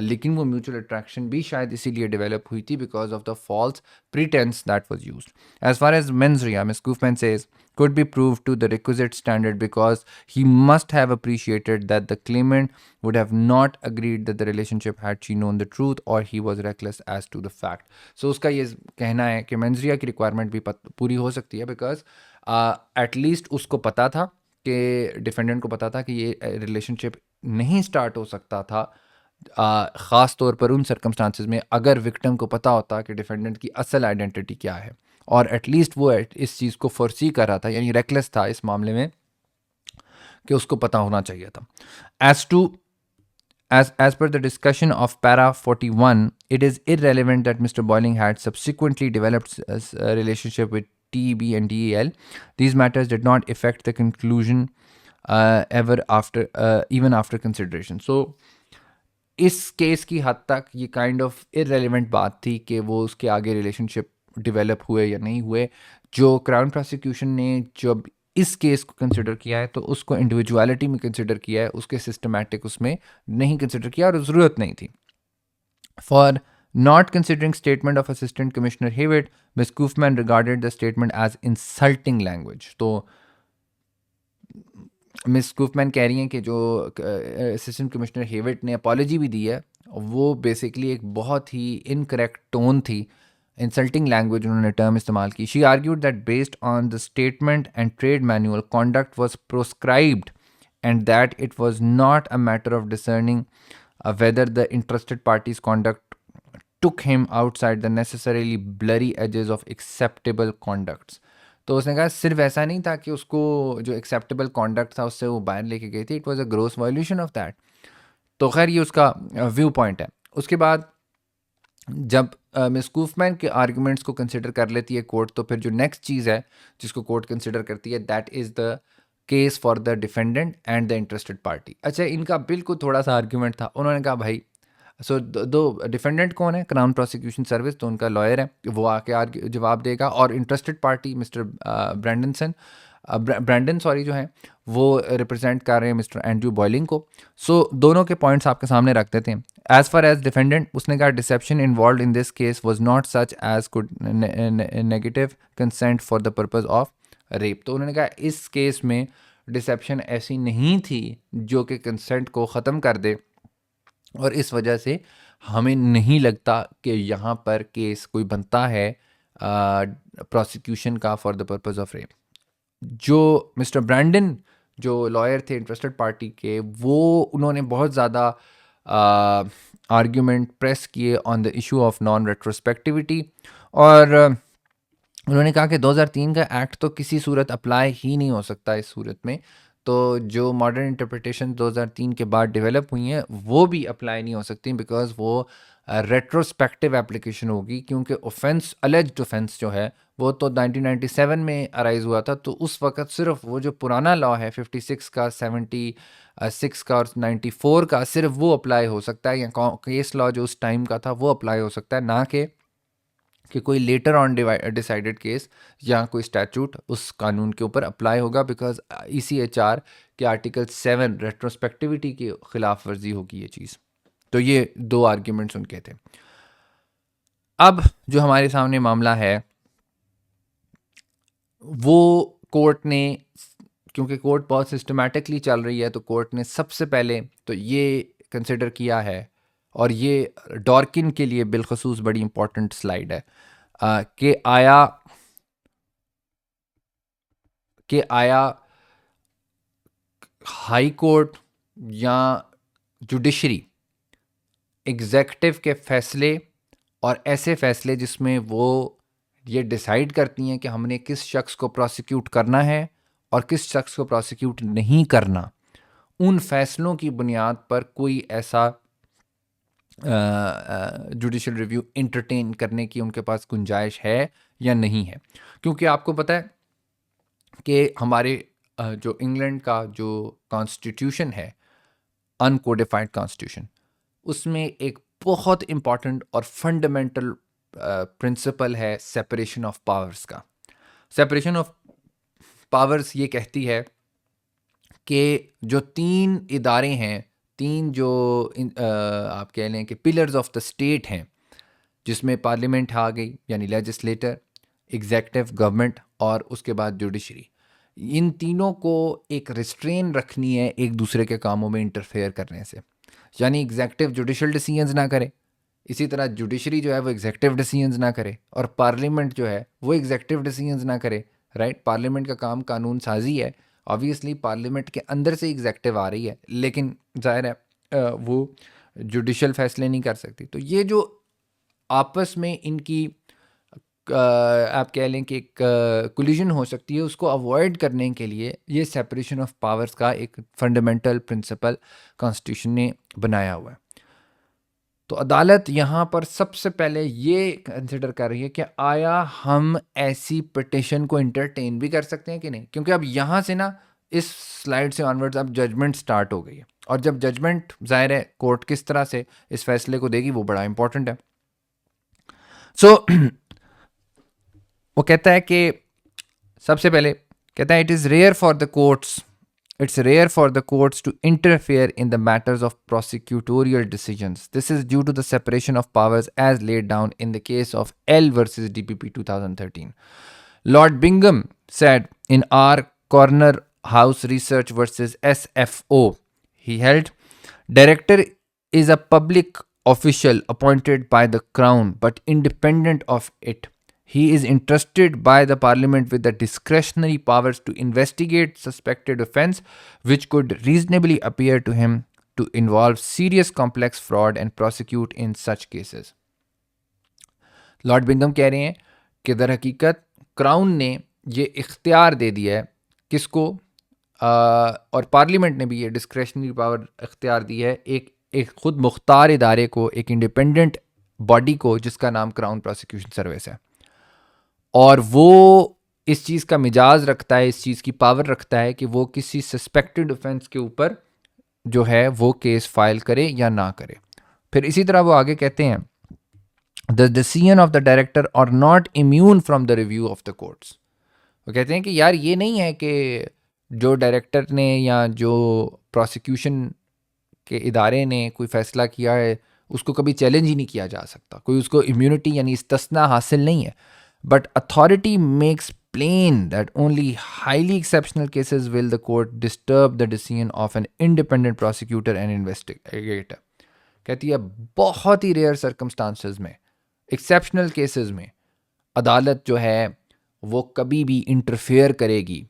[SPEAKER 1] लेकिन वो म्यूचुअल अट्रैक्शन भी शायद इसीलिए डेवलप हुई थी because of the false pretence that was used. As far as mens rea, Miss Kaufmann says, could be proved to the requisite standard because he must have appreciated that the claimant would have not agreed that the relationship had she known the truth or he was reckless as to the fact. So उसका ये कहना है कि mains रिया की requirement भी पूरी हो सकती है बिकॉज एटलीस्ट उसको पता था कि डिफेंडेंट को पता था कि ये रिलेशनशिप नहीं स्टार्ट हो सकता था, ख़ास तौर पर उन सर्कमस्टांसिस में अगर विक्टिम को पता होता कि डिफेंडेंट की असल आइडेंटिटी क्या है, और एटलीस्ट वो इस चीज़ को फोरसी कर रहा था, यानी रेकलेस था इस मामले में कि उसको पता होना चाहिए था. As per the discussion of para 41, it is irrelevant that Mr. Boiling had subsequently developed a relationship with TEB and DEL. These matters did not affect the conclusion even after consideration. So इस case की हद तक ये kind of irrelevant बात थी कि वो उसके आगे रिलेशनशिप डेवलप हुए या नहीं हुए. जो क्राउन प्रोसिक्यूशन ने जब इस केस को कंसिडर किया है तो उसको इंडिविजुअलिटी में कंसिडर किया है, उसके सिस्टमैटिक उसमें नहीं कंसिडर किया और ज़रूरत नहीं थी. For not considering statement of Assistant Commissioner Hewitt, Ms. Kaufman regarded the statement as insulting language. तो मिस कूफमैन कह रही हैं कि जो असिस्टेंट कमिश्नर हेविट ने अपॉलॉजी भी दी है वो बेसिकली एक बहुत ही इनकरेक्ट टोन थी, इंसल्टिंग लैंग्वेज उन्होंने टर्म इस्तेमाल की. She argued that based on the statement and trade manual conduct was proscribed and that it was not a matter of discerning whether the interested party's conduct took him outside the necessarily blurry edges of acceptable conducts. तो उसने कहा सिर्फ ऐसा नहीं था कि उसको जो एक्सेप्टेबल कॉन्डक्ट था उससे वो बाहर लेके गई थी, it was a gross violation of that. तो खैर ये उसका व्यू पॉइंट है. उसके बाद जब मिस कूफमैन के आर्गूमेंट्स को कंसिडर कर लेती है कोर्ट, तो फिर जो नेक्स्ट चीज़ है जिसको कोर्ट कंसिडर करती है that is the case for the defendant and the interested party. अच्छा, इनका बिल्कुल थोड़ा सा आर्ग्यूमेंट था. उन्होंने कहा भाई सो दो डिफेंडेंट कौन है, क्राउन प्रोसिक्यूशन सर्विस, तो उनका लॉयर है, वो आके जवाब देगा, और interested party mister Brandon sorry जो है वो रिप्रेजेंट कर रहे हैं मिस्टर एंड्रू बॉयलिंग को. सो दोनों के पॉइंट्स आपके सामने रख देते हैं. एज फार एज डिफेंडेंट, उसने कहा deception involve in this case was not such as could negative consent for the purpose of rape. तो उन्होंने कहा इस केस में डिसेप्शन ऐसी नहीं थी जो कि कंसेंट को ख़त्म कर दे, और इस वजह से हमें नहीं लगता कि यहाँ पर केस कोई बनता है प्रोसिक्यूशन का for the purpose of rape. जो मिस्टर ब्रैंडन जो लॉयर थे इंटरेस्टेड पार्टी के, वो उन्होंने बहुत ज़्यादा आर्ग्यूमेंट प्रेस किए on the issue of non retrospectivity, और उन्होंने कहा कि 2003 का एक्ट तो किसी सूरत अप्लाई ही नहीं हो सकता इस सूरत में. तो जो मॉडर्न इंटरप्रिटेशन 2003 के बाद डेवलप हुई हैं वो भी अप्लाई नहीं हो सकती, बिकॉज वो रेट्रोस्पेक्टिव एप्लीकेशन होगी, क्योंकि ऑफेंस अलेज्ड ऑफेंस जो है वो तो 1997 में अराइज हुआ था. तो उस वक्त सिर्फ वो जो पुराना लॉ है 56 का, 76 का और 94 का, सिर्फ वो अप्लाई हो सकता है, या केस लॉ जो उस टाइम का था वो अप्लाई हो सकता है, ना कि कोई लेटर ऑन डिसाइडेड केस या कोई स्टैचूट उस कानून के ऊपर अप्लाई होगा, बिकॉज ECHR के आर्टिकल 7 रेट्रोस्पेक्टिविटी के खिलाफ वर्जी होगी ये चीज़. तो ये दो आर्ग्यूमेंट्स उनके थे. अब जो हमारे सामने मामला है वो कोर्ट ने, क्योंकि कोर्ट बहुत सिस्टमेटिकली चल रही है, तो कोर्ट ने सबसे पहले तो ये कंसिडर किया है, और ये डॉर्किन के लिए बिलखसूस बड़ी इंपॉर्टेंट स्लाइड है, कि आया हाई कोर्ट या जुडिशरी एग्जेक्टिव के फैसले, और ऐसे फैसले जिसमें वो ये डिसाइड करती हैं कि हमने किस शख्स को प्रोसिक्यूट करना है और किस शख्स को प्रोसिक्यूट नहीं करना, उन फैसलों की बुनियाद पर कोई ऐसा जुडिशल रिव्यू इंटरटेन करने की उनके पास गुंजाइश है या नहीं है. क्योंकि आपको पता है कि हमारे जो इंग्लैंड का जो कॉन्स्टिट्यूशन है, अनकोडिफाइड कॉन्स्टिट्यूशन, उसमें एक बहुत इम्पॉर्टेंट और फंडामेंटल प्रिंसिपल है सेपरेशन ऑफ पावर्स का. सेपरेशन ऑफ पावर्स ये कहती है कि जो तीन इदारे हैं, तीन जो आप कह लें कि पिलर्स ऑफ द स्टेट हैं, जिसमें पार्लियामेंट आ गई यानी लेजिस्लेटर, एग्जेक्टिव गवर्नमेंट, और उसके बाद जुडिशरी, इन तीनों को एक रिस्ट्रेन रखनी है एक दूसरे के कामों में इंटरफेयर करने से. यानी एग्जेक्टिव जुडिशल डिसीजंस ना करे, इसी तरह जुडिशरी जो है वो एग्जेक्टिव डिसीजंस ना करे, और पार्लियामेंट जो है वो एग्जेक्टिव डिसीजंस ना करे. राइट, पार्लियामेंट का काम कानून साजी है, ऑब्वियसली पार्लियामेंट के अंदर से एग्जेक्टिव आ रही है, लेकिन जाहिर है वो जुडिशल फैसले नहीं कर सकती. तो ये जो आपस में इनकी आप कह लें कि एक कोलिजन हो सकती है, उसको अवॉइड करने के लिए ये सेपरेशन ऑफ पावर्स का एक फंडामेंटल प्रिंसिपल कॉन्स्टिट्यूशन ने बनाया हुआ है. तो अदालत यहाँ पर सबसे पहले ये कंसिडर कर रही है कि आया हम ऐसी पिटिशन को इंटरटेन भी कर सकते हैं कि नहीं, क्योंकि अब यहाँ से ना इस स्लाइड से ऑनवर्ड्स अब जजमेंट स्टार्ट हो गई है, और जब जजमेंट जाहिर है कोर्ट किस तरह से इस फैसले को देगी वो बड़ा इंपॉर्टेंट है. सो वो कहता है कि सबसे पहले कहता है it's rare for the courts to interfere in the matters of prosecutorial decisions. This is due to the separation of powers as laid down in the case of L versus DPP 2013. Lord Bingham said in our Corner House Research versus SFO, he held, director is a public official appointed by the crown but independent of it. He is entrusted by the parliament with the discretionary powers to investigate suspected offence which could reasonably appear to him to involve serious complex fraud and prosecute in such cases. Lord Bingham कह रहे हैं कि दर हकीकत crown ने ये इख्तियार दे दिया है किसको, और पार्लियामेंट ने भी ये डिस्क्रेशनरी पावर इख्तियार दी है एक खुद मुख्तार इदारे को, एक इंडिपेंडेंट बॉडी को जिसका नाम क्राउन प्रोसिक्यूशन सर्विस है, और वो इस चीज़ का मिजाज रखता है, इस चीज़ की पावर रखता है कि वो किसी सस्पेक्टेड ऑफेंस के ऊपर जो है वो केस फाइल करे या ना करे. फिर इसी तरह वो आगे कहते हैं the decision of the director are not immune from the review of the courts. वो कहते हैं कि यार ये नहीं है कि जो डायरेक्टर ने या जो प्रोसिक्यूशन के इदारे ने कोई फ़ैसला किया है उसको कभी चैलेंज ही नहीं किया जा सकता, कोई उसको इम्यूनिटी यानी इस्तिस्ना हासिल नहीं है. But authority makes plain that only highly exceptional cases will the court disturb the decision of an independent prosecutor and investigator. कहती है बहुत ही रेयर सर्कमस्टांसेस में, एक्सेप्शनल केसेस में अदालत जो है वो कभी भी इंटरफेयर करेगी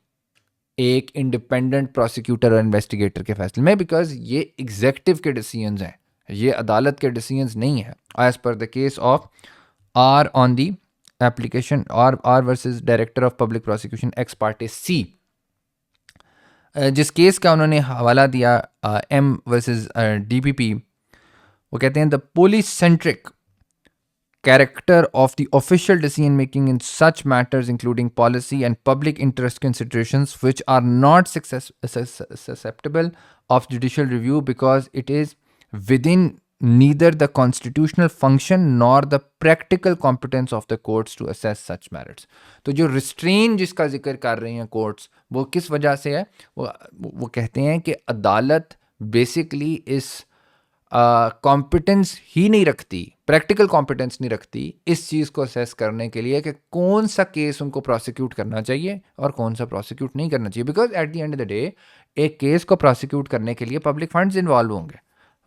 [SPEAKER 1] एक इंडिपेंडेंट प्रोसिक्यूटर और इन्वेस्टिगेटर के फैसले में, बिकॉज ये एग्जेक्टिव के डिसीजंस हैं, ये अदालत के डिसीजंस नहीं है. As per the case of R on the application R versus director of public prosecution ex parte C, जिस केस का उन्होंने हवाला दिया एम वर्सेस डीपीपी, वो कहते हैं the police centric character of the official decision making in such matters including policy and public interest considerations which are not susceptible of judicial review because it is within neither the constitutional function nor the practical competence of the courts to assess such merits. तो जो restrain जिसका जिक्र कर रही हैं courts वो किस वजह से है, वो कहते हैं कि अदालत basically इस कॉम्पिटेंस ही नहीं रखती, प्रैक्टिकल कॉम्पिटेंस नहीं रखती इस चीज़ को असेस करने के लिए कि कौन सा केस उनको प्रोसिक्यूट करना चाहिए और कौन सा प्रोसिक्यूट नहीं करना चाहिए. Because at the end of the day एक केस को प्रोसिक्यूट करने के लिए पब्लिक फंड्स इन्वॉल्व होंगे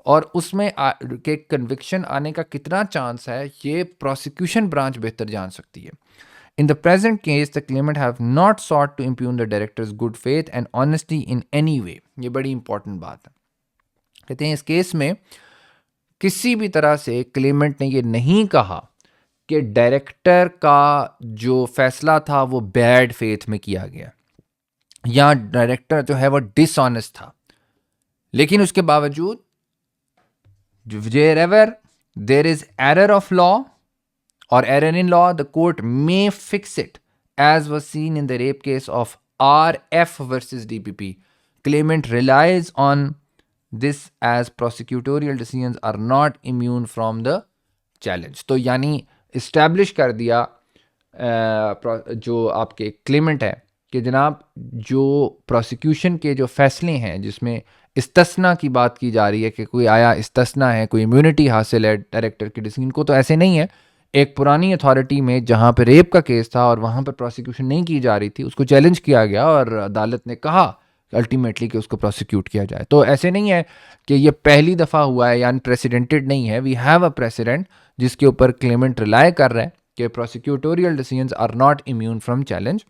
[SPEAKER 1] और उसमें के कन्विक्शन आने का कितना चांस है ये प्रोसिक्यूशन ब्रांच बेहतर जान सकती है. In the present case, the claimant have not sought to impugn the director's good faith and honesty in any way. ये बड़ी इंपॉर्टेंट बात है. कहते हैं इस केस में किसी भी तरह से क्लेमेंट ने ये नहीं कहा कि डायरेक्टर का जो फैसला था वो बैड फेथ में किया गया या डायरेक्टर जो है वो डिसऑनेस्ट था, लेकिन उसके बावजूद wherever there is error of law or error in law, the court may fix it, as was seen in the rape case of RF versus DPP. Claimant relies on this as prosecutorial decisions are not immune from the challenge. तो यानी establish कर दिया जो आपके Clement है कि जनाब जो प्रोसिक्यूशन के जो फैसले हैं जिसमें इस्तिस्ना की बात की जा रही है कि कोई आया इस्तिस्ना है, कोई इम्यूनिटी हासिल है डायरेक्टर के डिसीजन को, तो ऐसे नहीं है. एक पुरानी अथॉरिटी में जहाँ पे रेप का केस था और वहाँ पर प्रोसिक्यूशन नहीं की जा रही थी उसको चैलेंज किया गया और अदालत ने कहा अल्टीमेटली कि उसको प्रोसिक्यूट किया जाए. तो ऐसे नहीं है कि ये पहली दफ़ा हुआ है या अनप्रेसिडेंटेड नहीं है. वी हैव अ प्रेसिडेंट जिसके ऊपर क्लेमेंट रिलाय कर रहा है कि prosecutorial decisions are not immune from challenge.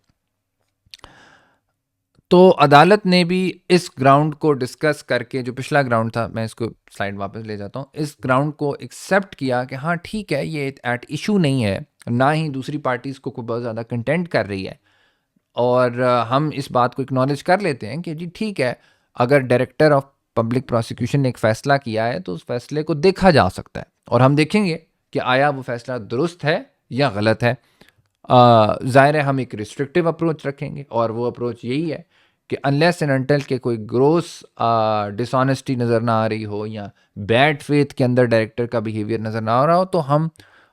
[SPEAKER 1] तो अदालत ने भी इस ग्राउंड को डिस्कस करके, जो पिछला ग्राउंड था, मैं इसको स्लाइड वापस ले जाता हूँ, इस ग्राउंड को एक्सेप्ट किया कि हाँ ठीक है ये एट इशू नहीं है, ना ही दूसरी पार्टीज़ को बहुत ज़्यादा कंटेंट कर रही है, और हम इस बात को एक्नॉलेज कर लेते हैं कि जी ठीक है अगर डायरेक्टर ऑफ पब्लिक प्रोसिक्यूशन ने एक फ़ैसला किया है तो उस फैसले को देखा जा सकता है और हम देखेंगे कि आया वो फैसला दुरुस्त है या गलत है. ज़ाहिर है हम एक रिस्ट्रिक्टिव अप्रोच रखेंगे और वो अप्रोच यही है कि अनलेस एंड अनटिल के कोई ग्रोस डिसऑनेस्टी नज़र ना आ रही हो या बैड फेथ के अंदर डायरेक्टर का बिहेवियर नज़र ना आ रहा हो तो हम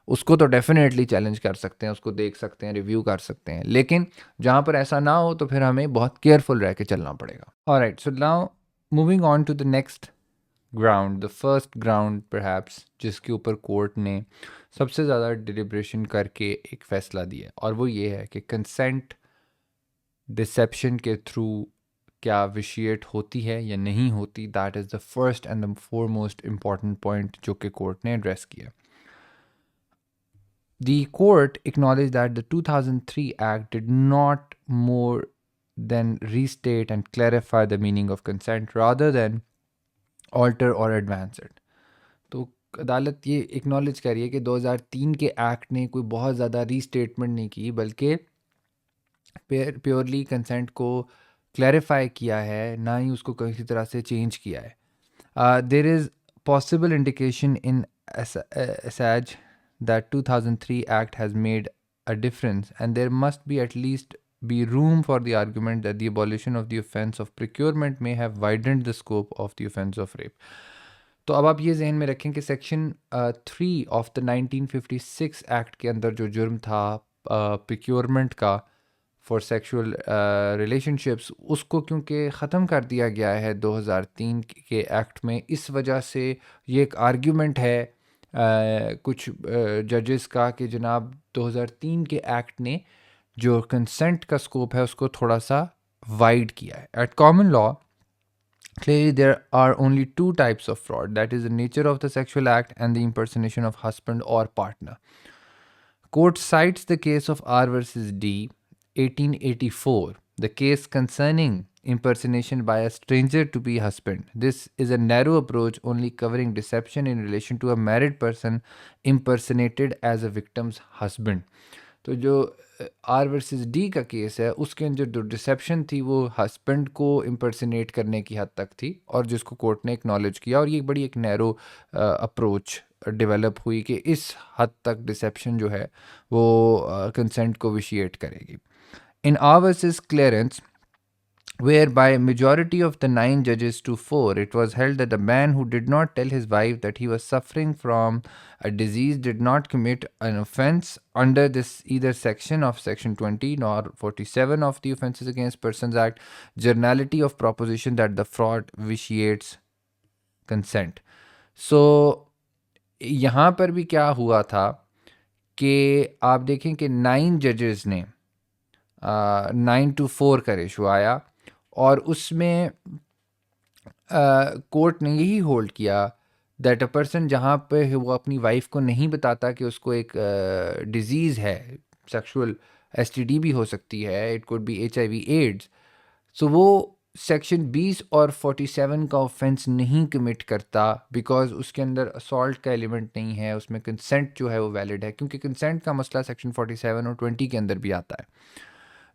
[SPEAKER 1] उसको तो डेफिनेटली चैलेंज कर सकते हैं, उसको देख सकते हैं, रिव्यू कर सकते हैं. लेकिन जहाँ पर ऐसा ना हो तो फिर हमें बहुत केयरफुल रह के चलना पड़ेगा. Alright, so now moving on to the next ground, the first ground perhaps जिसके ऊपर कोर्ट ने सबसे ज़्यादा डिलिब्रेशन करके एक फ़ैसला दिया और वो ये है कि कंसेंट डिसेप्शन के थ्रू क्या विशिएट होती है या नहीं होती, that is the first and the foremost important point जो कि कोर्ट ने एड्रेस किया. The court acknowledged that the 2003 Act did not more than restate and clarify the meaning of consent rather than alter or advance it. तो अदालत ये acknowledge कर रही है कि 2003 के एक्ट ने कोई बहुत ज़्यादा रीस्टेटमेंट नहीं की, बल्कि प्योरली कंसेंट को क्लैरिफाई किया है, ना ही उसको किसी तरह से चेंज किया है. There is possible indication in एसएज that 2003 Act has made a difference, and there must be at least be room for the argument that the abolition of the offense of procurement may have widened the scope of the offense of rape. तो अब आप ये जहन में रखें कि section 3 of the 1956 act के अंदर जो जुर्म था प्रिक्योरमेंट का फॉर सेक्सुअल रिलेशनशिप्स, उसको क्योंकि ख़त्म कर दिया गया है 2003 के एक्ट में, इस वजह से ये एक आर्ग्यूमेंट है कुछ जजेस का कि जनाब 2003 के एक्ट ने जो कंसेंट का स्कोप है उसको थोड़ा सा वाइड किया है. At common law clearly there are only two types of fraud, that is the nature of the sexual act and the impersonation of husband or partner. Court cites the case of R versus D 1884, the case concerning impersonation by a stranger to be husband. This is a narrow approach only covering deception in relation to a married person impersonated as a victim's husband. तो जो R versus D का case है उसके अंदर जो deception थी वो husband को इम्पर्सनेट करने की हद तक थी, और जिसको कोर्ट ने एक्नॉलेज किया, और ये बड़ी एक नैरो अप्रोच डेवलप हुई कि इस हद तक डिसेप्शन जो है वो कंसेंट को विशिएट करेगी. इन R versus clearance, whereby majority of the 9 judges to 4, it was held that a man who did not tell his wife that he was suffering from a disease did not commit an offense under this either section of section 20 nor 47 of the Offences Against Persons Act, generality of proposition that the fraud vitiates consent. So यहाँ पर भी क्या हुआ था कि आप देखें कि 9 जजेस ने 9-4 का रेशो आया, और उसमें कोर्ट ने यही होल्ड किया दैट अ पर्सन जहाँ पे वो अपनी वाइफ को नहीं बताता कि उसको एक डिजीज़ है, सेक्सुअल एसटीडी भी हो सकती है, it could be HIV AIDS, so वो सेक्शन 20 और 47 का ऑफेंस नहीं कमिट करता, बिकॉज उसके अंदर असॉल्ट का एलिमेंट नहीं है, उसमें कंसेंट जो है वो वैलिड है, क्योंकि कंसेंट का मसला सेक्शन 47 और 20 के अंदर भी आता है.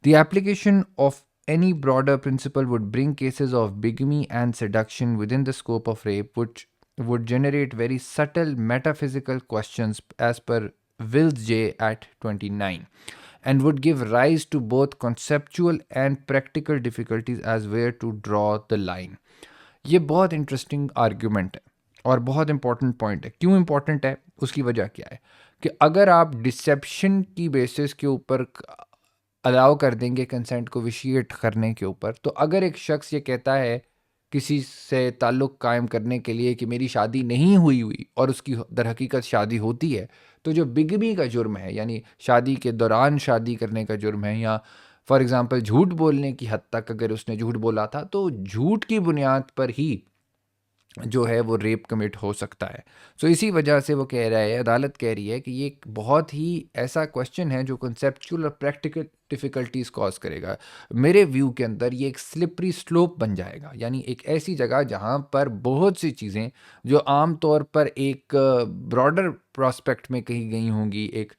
[SPEAKER 1] The application of any broader principle would bring cases of bigamy and seduction within the scope of rape, which would generate very subtle metaphysical questions as per Wills J at 29, and would give rise to both conceptual and practical difficulties as where to draw the line. ये बहुत interesting argument है और बहुत important point है. क्यों important है, उसकी वजह क्या है कि अगर आप डिसेप्शन की बेसिस के ऊपर अलाउ कर देंगे कंसेंट को विशिएट करने के ऊपर, तो अगर एक शख्स ये कहता है किसी से ताल्लुक़ कायम करने के लिए कि मेरी शादी नहीं हुई और उसकी दर हकीकत शादी होती है, तो जो बिगमी का जुर्म है, यानी शादी के दौरान शादी करने का जुर्म है, या फॉर एग्ज़ाम्पल झूठ बोलने की हद तक अगर उसने झूठ बोला था, तो झूठ की बुनियाद पर ही जो है वो रेप कमिट हो सकता है. सो इसी वजह से वो कह रहा है, अदालत कह रही है कि ये एक बहुत ही ऐसा क्वेश्चन है जो कंसेप्चुअल और प्रैक्टिकल डिफ़िकल्टीज कॉज करेगा. मेरे व्यू के अंदर ये एक स्लिपरी स्लोप बन जाएगा, यानी एक ऐसी जगह जहाँ पर बहुत सी चीज़ें जो आम तौर पर एक ब्रॉडर प्रॉस्पेक्ट में कही गई होंगी, एक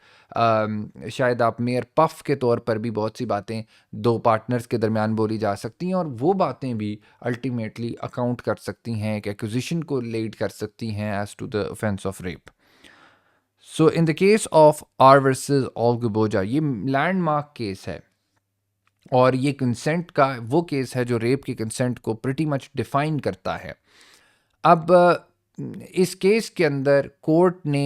[SPEAKER 1] शायद आप मेयर पफ के तौर पर भी बहुत सी बातें दो पार्टनर्स के दरमियान बोली जा सकती हैं, और वो बातें भी अल्टीमेटली अकाउंट कर सकती हैं, एक एक्विजिशन को लीड कर सकती हैं as to the offence of rape. So in the case of R versus Olugboja, ये लैंडमार्क केस है, और ये कंसेंट का वो केस है जो रेप के कंसेंट को प्रिटी मच डिफाइन करता है. अब इस केस के अंदर कोर्ट ने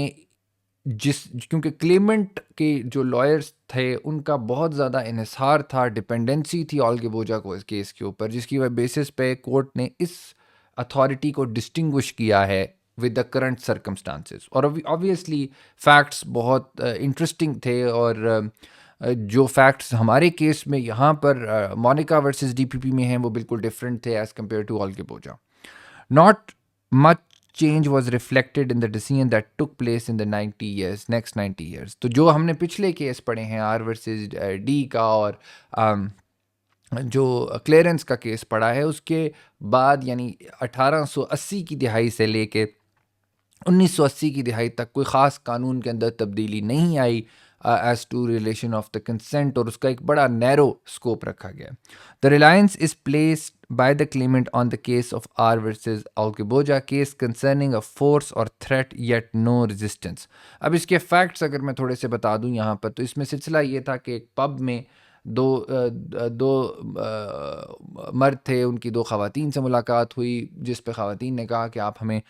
[SPEAKER 1] क्योंकि क्लेमेंट के जो लॉयर्स थे उनका बहुत ज़्यादा इन्हिसार था, डिपेंडेंसी थी ओल्गुबोजा को इस केस के ऊपर, जिसकी बेसिस पे कोर्ट ने इस अथॉरिटी को डिस्टिंग्विश किया है विद द करंट सर्कमस्टांसेस. और ऑब्वियसली फैक्ट्स बहुत इंटरेस्टिंग थे, और जो फैक्ट्स हमारे केस में यहाँ पर मोनिका वर्सेस डीपीपी में हैं वो बिल्कुल डिफरेंट थे एज कम्पेयर टू ऑल के बोझा. Not much change was reflected in the decision that took place in the 90 years, next 90 years. तो जो हमने पिछले केस पढ़े हैं आर वर्सेस डी का और जो क्लेरेंस का केस पढ़ा है उसके बाद यानी 1880 की दिहाई से लेके 1980 की दिहाई तक कोई ख़ास कानून के अंदर तब्दीली नहीं आई as to relation of the consent और उसका एक बड़ा नैरो स्कोप रखा गया. The reliance is placed by the claimant on the case of R versus Algeboja case concerning a force or threat yet no resistance. अब इसके facts अगर मैं थोड़े से बता दूं यहाँ पर तो इसमें सिलसिला ये था कि एक पब में दो मर्द थे, उनकी दो ख़वातीन से मुलाकात हुई जिस पे ख़वातीन ने कहा कि आप हमें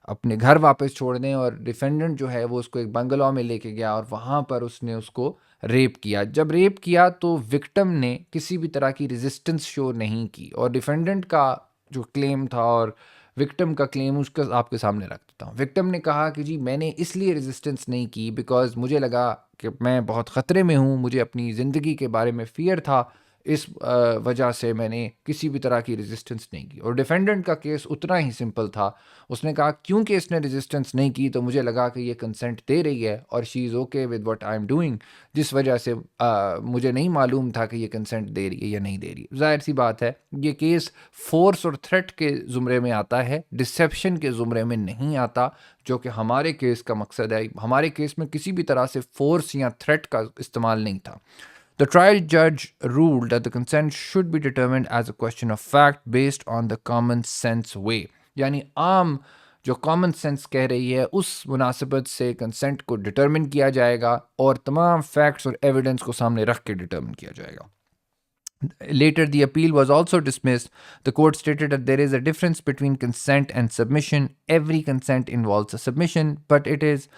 [SPEAKER 1] अपने घर वापस छोड़ दें और डिफेंडेंट जो है वो उसको एक बंगलो में लेके गया और वहाँ पर उसने उसको रेप किया. जब रेप किया तो विक्टिम ने किसी भी तरह की रेजिस्टेंस शो नहीं की और डिफेंडेंट का जो क्लेम था और विक्टिम का क्लेम उसका आपके सामने रख देता हूँ. विक्टिम ने कहा कि जी मैंने इसलिए रेजिस्टेंस नहीं की बिकॉज मुझे लगा कि मैं बहुत ख़तरे में हूँ, मुझे अपनी ज़िंदगी के बारे में फ़ियर था, इस वजह से मैंने किसी भी तरह की रेजिस्टेंस नहीं की. और डिफेंडेंट का केस उतना ही सिंपल था. उसने कहा क्योंकि इसने रेजिस्टेंस नहीं की तो मुझे लगा कि ये कंसेंट दे रही है और she is okay with what I am doing, जिस वजह से मुझे नहीं मालूम था कि ये कंसेंट दे रही है या नहीं दे रही है. ज़ाहिर सी बात है ये केस फोर्स और थ्रेट के ज़ुमरे में आता है, डिसेप्शन के ज़ुमरे में नहीं आता, जो कि हमारे केस का मकसद है. हमारे केस में किसी भी तरह से फोर्स या थ्रेट का इस्तेमाल नहीं था. The trial judge ruled that the consent should be determined as a question of fact based on the common sense way. यानी आम जो कॉमन सेंस कह रही है उस मुनासिबत से कंसेंट को डिटर्मिन किया जाएगा और तमाम फैक्ट्स और एविडेंस को सामने रख के डिटर्मिन किया जाएगा. Later, the appeal was also dismissed. The court stated that there is a difference between consent and submission. Every consent involves a submission, but it is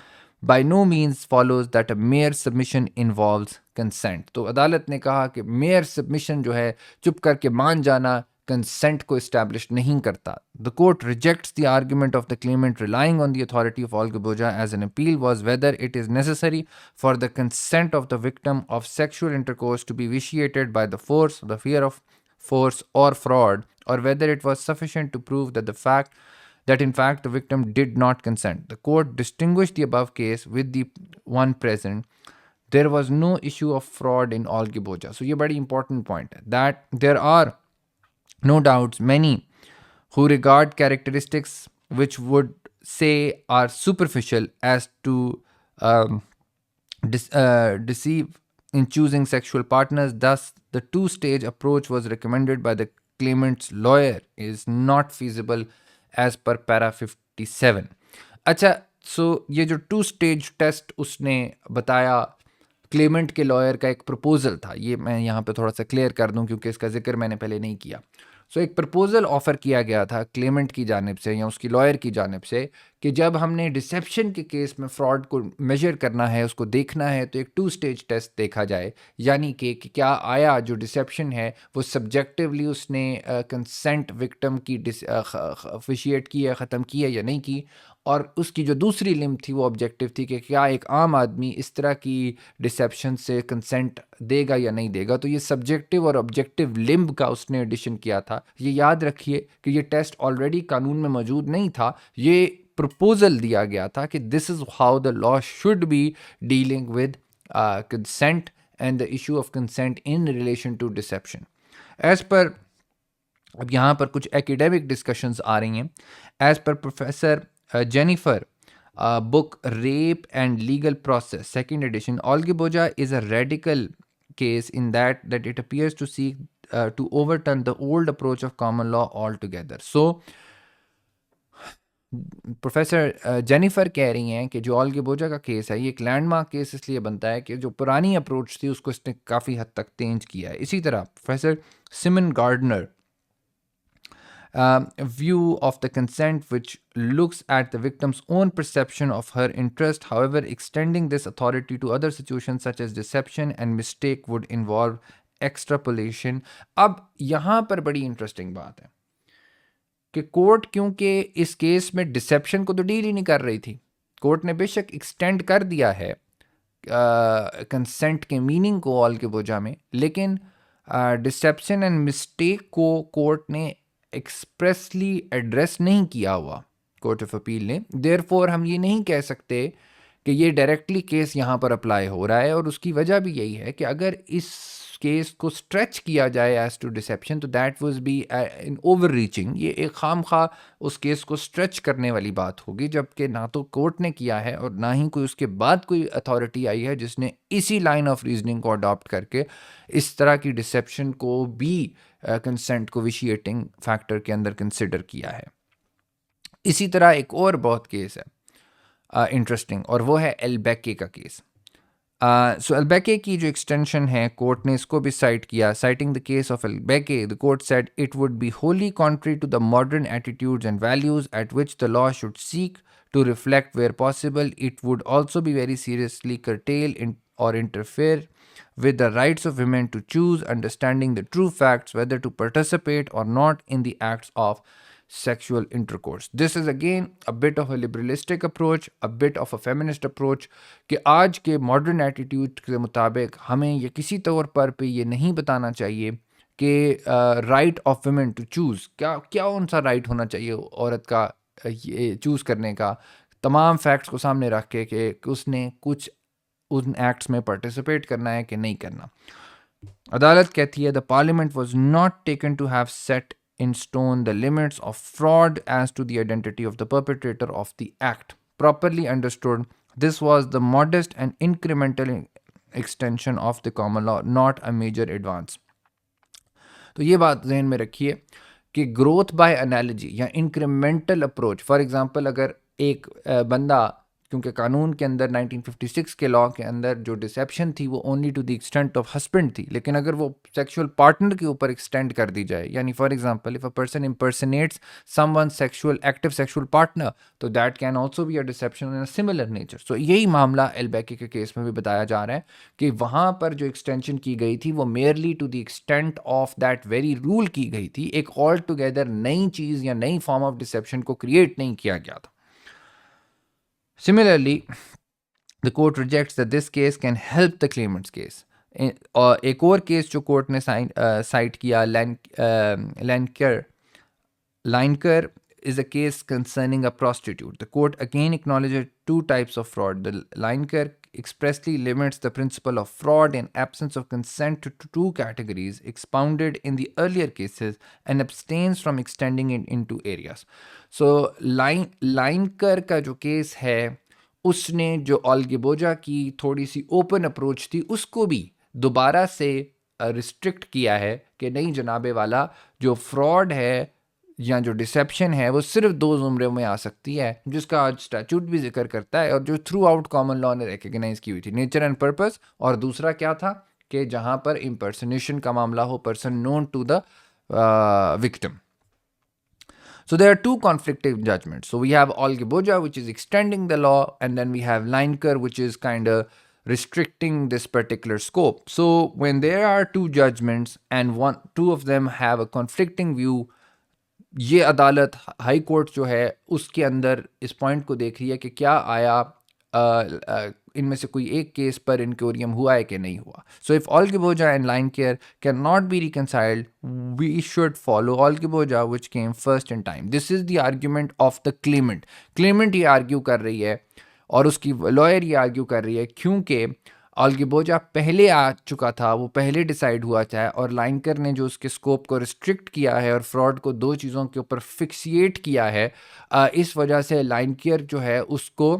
[SPEAKER 1] by no means follows that a mere submission involves consent. तो अदालत ने कहा कि mere submission जो है चुप करके मान जाना consent को establish नहीं करता. The court rejects the argument of the claimant relying on the authority of Algeboja as an appeal was whether it is necessary for the consent of the victim of sexual intercourse to be vitiated by the force, the fear of force or fraud, or whether it was sufficient to prove that in fact the victim did not consent. The court distinguished the above case with the one present. There was no issue of fraud in Algeboja. So ये बड़ी important point है that there are no doubts many who regard characteristics which would say are superficial as to deceive in choosing sexual partners. Thus, the two-stage approach was recommended by the claimant's lawyer is not feasible as per para 57. अच्छा, सो ये जो two stage test उसने बताया Clement के lawyer का एक proposal था, ये मैं यहाँ पे थोड़ा सा क्लियर कर दूँ क्योंकि इसका जिक्र मैंने पहले नहीं किया. सो एक प्रपोजल ऑफ़र किया गया था क्लेमेंट की जानिब से या उसकी लॉयर की जानिब से कि जब हमने डिसेप्शन के केस में फ्रॉड को मेजर करना है, उसको देखना है, तो एक टू स्टेज टेस्ट देखा जाए. यानी कि क्या आया जो डिसेप्शन है वो सब्जेक्टिवली उसने कंसेंट विक्टिम की ऑफिशिएट की है, ख़त्म की है या नहीं की, और उसकी जो दूसरी लिम थी वो ऑब्जेक्टिव थी कि क्या एक आम आदमी इस तरह की डिसेप्शन से कंसेंट देगा या नहीं देगा. तो ये सब्जेक्टिव और ऑब्जेक्टिव लिम्ब का उसने एडिशन किया था. ये याद रखिए कि ये टेस्ट ऑलरेडी कानून में मौजूद नहीं था, ये प्रपोजल दिया गया था कि this is how the law should be dealing with consent and the issue of consent in relation to deception. As per अब यहाँ पर कुछ एकेडमिक डिस्कशंस आ रही हैं. As per professor Jennifer, book Rape and Legal Process, second edition, Algeboja is a radical case in that it appears to seek to overturn the old approach of common law altogether. So, professor Jennifer कह रही हैं कि जो ऑल्गेबोजा का case है ये एक landmark case इसलिए बनता है कि जो पुरानी अप्रोच थी उसको इसने काफ़ी हद तक चेंज किया है. इसी तरह professor Simon Gardner view of the consent which looks at the victim's own perception of her interest, however extending this authority to other situations such as deception and mistake would involve extrapolation. अब यहाँ पर बड़ी interesting बात है कि court क्योंकि इस case में डिसेप्शन को तो डील ही नहीं कर रही थी, कोर्ट ने बेशक एक्सटेंड कर दिया है कंसेंट के मीनिंग को ऑल के बोझा में, लेकिन डिसेप्शन एंड मिस्टेक को कोर्ट ने एक्सप्रेसली एड्रेस नहीं किया हुआ, कोर्ट ऑफ अपील ने। देयरफॉर हम ये नहीं कह सकते कि ये डायरेक्टली केस यहाँ पर अप्लाई हो रहा है, और उसकी वजह भी यही है कि अगर इस केस को स्ट्रेच किया जाए एज टू डिसेप्शन तो that was be in over reaching, ये एक खाम खा उस केस को स्ट्रेच करने वाली बात होगी, जबकि ना तो कोर्ट ने किया है और ना ही कोई उसके बाद कोई अथॉरिटी आई है जिसने इसी लाइन ऑफ रीजनिंग को अडॉप्ट करके इस तरह की डिसेप्शन को भी कंसेंट को विशिएटिंग फैक्टर के अंदर कंसिडर किया है। इसी तरह एक और बहुत केस है इंटरेस्टिंग, और वो है एल्बेके का केस। सो एल्बेके की जो एक्सटेंशन है, कोर्ट ने इसको भी साइट किया। Citing the case of Elbekkay, the court said it would be wholly contrary to the modern attitudes and values at which the law should seek to reflect where possible. It would also be very seriously curtail or interfere with the rights of women to choose, understanding the true facts, whether to participate or not in the acts of sexual intercourse. This is again a bit of a liberalistic approach, a bit of a feminist approach, कि आज के modern attitude के मुताबिक हमें ये किसी तौर पर पे ये नहीं बताना चाहिए कि right of women to choose, क्या कौन सा राइट होना चाहिए औरत का ये चूज़ करने का, तमाम फैक्ट्स को सामने रख के कि उसने कुछ उन एक्ट्स में पार्टिसिपेट करना है कि नहीं करना। अदालत कहती है the parliament was not taken to have set in stone the limits of fraud as to the identity of the perpetrator of the act. Properly understood, this was the modest and incremental extension of the common law, not a major advance. तो ये बात जहन में रखिए कि growth by analogy या incremental approach, for example अगर एक बंदा, क्योंकि कानून के अंदर 1956 के लॉ के अंदर जो डिसेप्शन थी वो only to the extent of husband थी, लेकिन अगर वो सेक्सुअल पार्टनर के ऊपर एक्सटेंड कर दी जाए, यानी for example if a person impersonates someone sexual active sexual partner, तो that can also be a deception in a similar nature. So यही मामला एल्बेके के केस में भी बताया जा रहा है कि वहाँ पर जो एक्सटेंशन की गई थी वो merely to the extent of that very rule की गई थी, एक ऑल टुगेदर नई चीज़ या नई फॉर्म ऑफ डिसेप्शन को क्रिएट नहीं किया गया था। Similarly, the court rejects that this case can help the claimant's case. और एक और केस जो कोर्ट ने साइट किया, लाइनकर is a case concerning a prostitute. The court again acknowledges two types of fraud. The Lineker expressly limits the principle of fraud in absence of consent to two categories expounded in the earlier cases and abstains from extending it into areas. So Lineker का जो case है उसने जो ऑल्गिबोजा की थोड़ी सी open approach थी उसको भी दोबारा से रिस्ट्रिक्ट किया है कि नहीं जनाबे वाला, जो फ्रॉड है या जो डिसेप्शन है वो सिर्फ दो जुमरे में आ सकती है, जिसका आज स्टैट्यूट भी जिक्र करता है और जो थ्रू आउट कॉमन लॉ ने रिकग्नाइज की हुई थी, नेचर एंड पर्पस, और दूसरा क्या था कि जहां पर इम्पर्सनेशन का मामला हो, person known to the victim. So there are two conflicting judgments. So we have Olgiboja, which is extending the law, and then we have Lineker, which is kind of restricting this particular scope. So when there are two judgments and two of them have a conflicting view, ये अदालत high court जो है उसके अंदर इस point को देख रही है कि क्या आया इनमें से कोई एक केस पर इंक्वायरी हुआ है कि नहीं हुआ. So if Olgiboja and Lineker can not be reconciled, we should follow Olgiboja which came first in time. This is the argument of the claimant. Claimant ये आर्ग्यू कर रही है और उसकी लॉयर ये आर्ग्यू कर रही है क्योंकि Olgiboja पहले आ चुका था, वो पहले डिसाइड हुआ था, और लाइनकर ने जो उसके स्कोप को रिस्ट्रिक्ट किया है और फ्रॉड को दो चीज़ों के ऊपर फिक्सिएट किया है, इस वजह से लाइनकर जो है उसको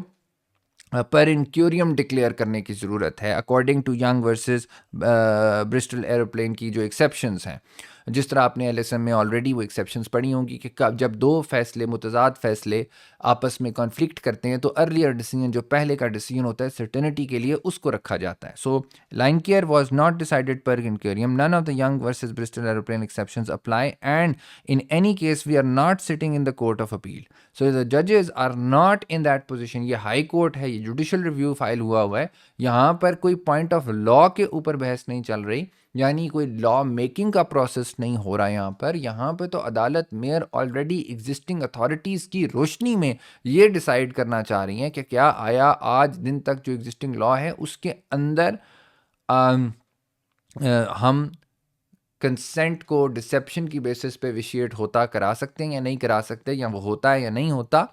[SPEAKER 1] पर इंक्यूरियम डिक्लेयर करने की ज़रूरत है according to Young versus Bristol aeroplane की जो एक्सेप्शंस हैं. जिस तरह आपने एलएसएम में ऑलरेडी वो एक्सेप्शंस पढ़ी होंगी कि जब दो फैसले मुतजाद फैसले आपस में कॉन्फ्लिक्ट करते हैं तो अर्लियर डिसीजन, जो पहले का डिसीजन होता है सर्टेनिटी के लिए, उसको रखा जाता है. So Linekar was not decided per incuriam. None of the Young versus Bristol Aeroplane exceptions apply and in any case we are not sitting in the court of appeal. So the जजेस are not in that position. ये high court है, ये judicial review file हुआ है, यहाँ पर कोई point of law के ऊपर बहस नहीं चल रही, यानी कोई लॉ मेकिंग का प्रोसेस नहीं हो रहा यहाँ पे तो अदालत मेयर ऑलरेडी एग्जिस्टिंग अथॉरिटीज़ की रोशनी में ये डिसाइड करना चाह रही हैं कि क्या आया आज दिन तक जो एग्जिस्टिंग लॉ है उसके अंदर हम कंसेंट को डिसेप्शन की बेसिस पे विशिएट होता करा सकते हैं या नहीं करा सकते, या वो होता है या नहीं होता।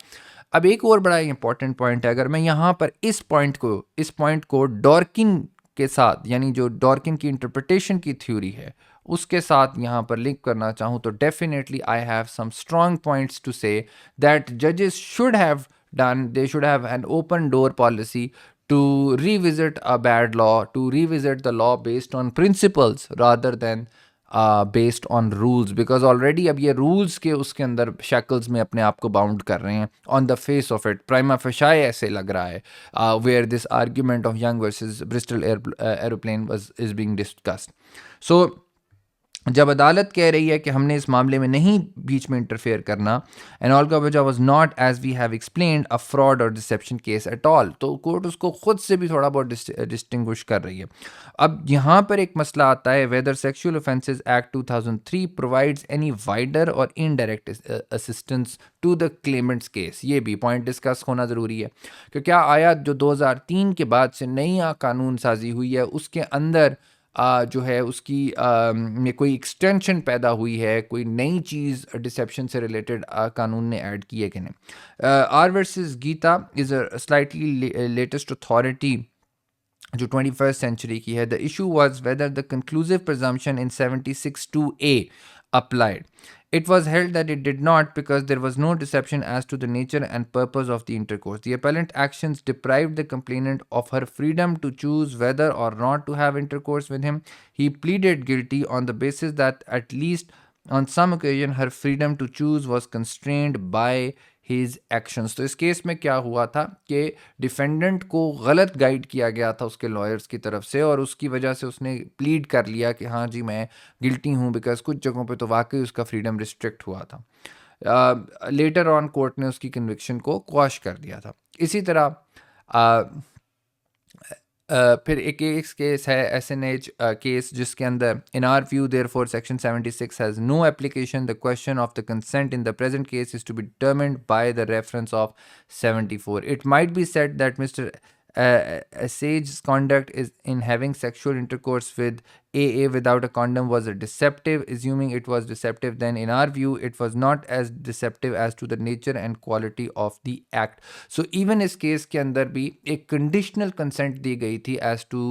[SPEAKER 1] अब एक और बड़ा इंपॉर्टेंट पॉइंट है, अगर मैं यहाँ पर इस पॉइंट को डॉर्किन के साथ, यानी जो डॉर्किन की इंटरप्रिटेशन की थ्योरी है उसके साथ यहाँ पर लिंक करना चाहूँ, तो definitely I have some strong points to say that जजेस should have done, they should have an open door policy to revisit a bad law, to revisit the law based on principles rather than based on rules, because already अब ये rules के उसके अंदर shackles में अपने आप को bound कर रहे हैं on the face of it. Prima facie ऐसे लग रहा है where this argument of Young versus Bristol Aeroplane was is being discussed. So जब अदालत कह रही है कि हमने इस मामले में नहीं बीच में इंटरफेयर करना, एंड ऑल का वजह was not as we have explained a fraud और डिसेप्शन केस एट ऑल, तो कोर्ट उसको खुद से भी थोड़ा बहुत डिस्टिंग्विश कर रही है। अब यहाँ पर एक मसला आता है, whether sexual offences act 2003 provides any wider और indirect assistance to the claimants case. ये भी पॉइंट डिस्कस होना ज़रूरी है कि क्या आया जो 2003 के बाद से नई कानून साजी हुई है उसके अंदर जो है उसकी में कोई एक्सटेंशन पैदा हुई है, कोई नई चीज़ डिसेप्शन से रिलेटेड कानून ने ऐड की है कि नहीं। R versus Jheeta is a slightly latest authority जो 21st सेंचुरी की है। The issue was whether the conclusive presumption in 76(2)(a applied. It was held that it did not because there was no deception as to the nature and purpose of the intercourse. The appellant actions deprived the complainant of her freedom to choose whether or not to have intercourse with him. He pleaded guilty on the basis that at least on some occasion her freedom to choose was constrained by his actions. तो इस case में क्या हुआ था कि defendant को गलत guide किया गया था उसके लॉयर्स की तरफ से, और उसकी वजह से उसने प्लीड कर लिया कि हाँ जी मैं गिल्टी हूँ, बिकॉज कुछ जगहों पे तो वाकई उसका फ्रीडम रिस्ट्रिक्ट हुआ था। लेटर ऑन कोर्ट ने उसकी कन्विक्शन को क्वाश कर दिया था। इसी तरह फिर एक केस है एसएनएच केस जिसके अंदर in our view therefore section 76 has no application, the question of the consent in the present case is to be determined by the reference of 74. It might be said that mister Asage's conduct is in having sexual intercourse with AA without a condom was a deceptive. Assuming it was deceptive, then in our view it was not as deceptive as to the nature and quality of the act. So even इस case के अंदर भी एक conditional consent दी गई थी as to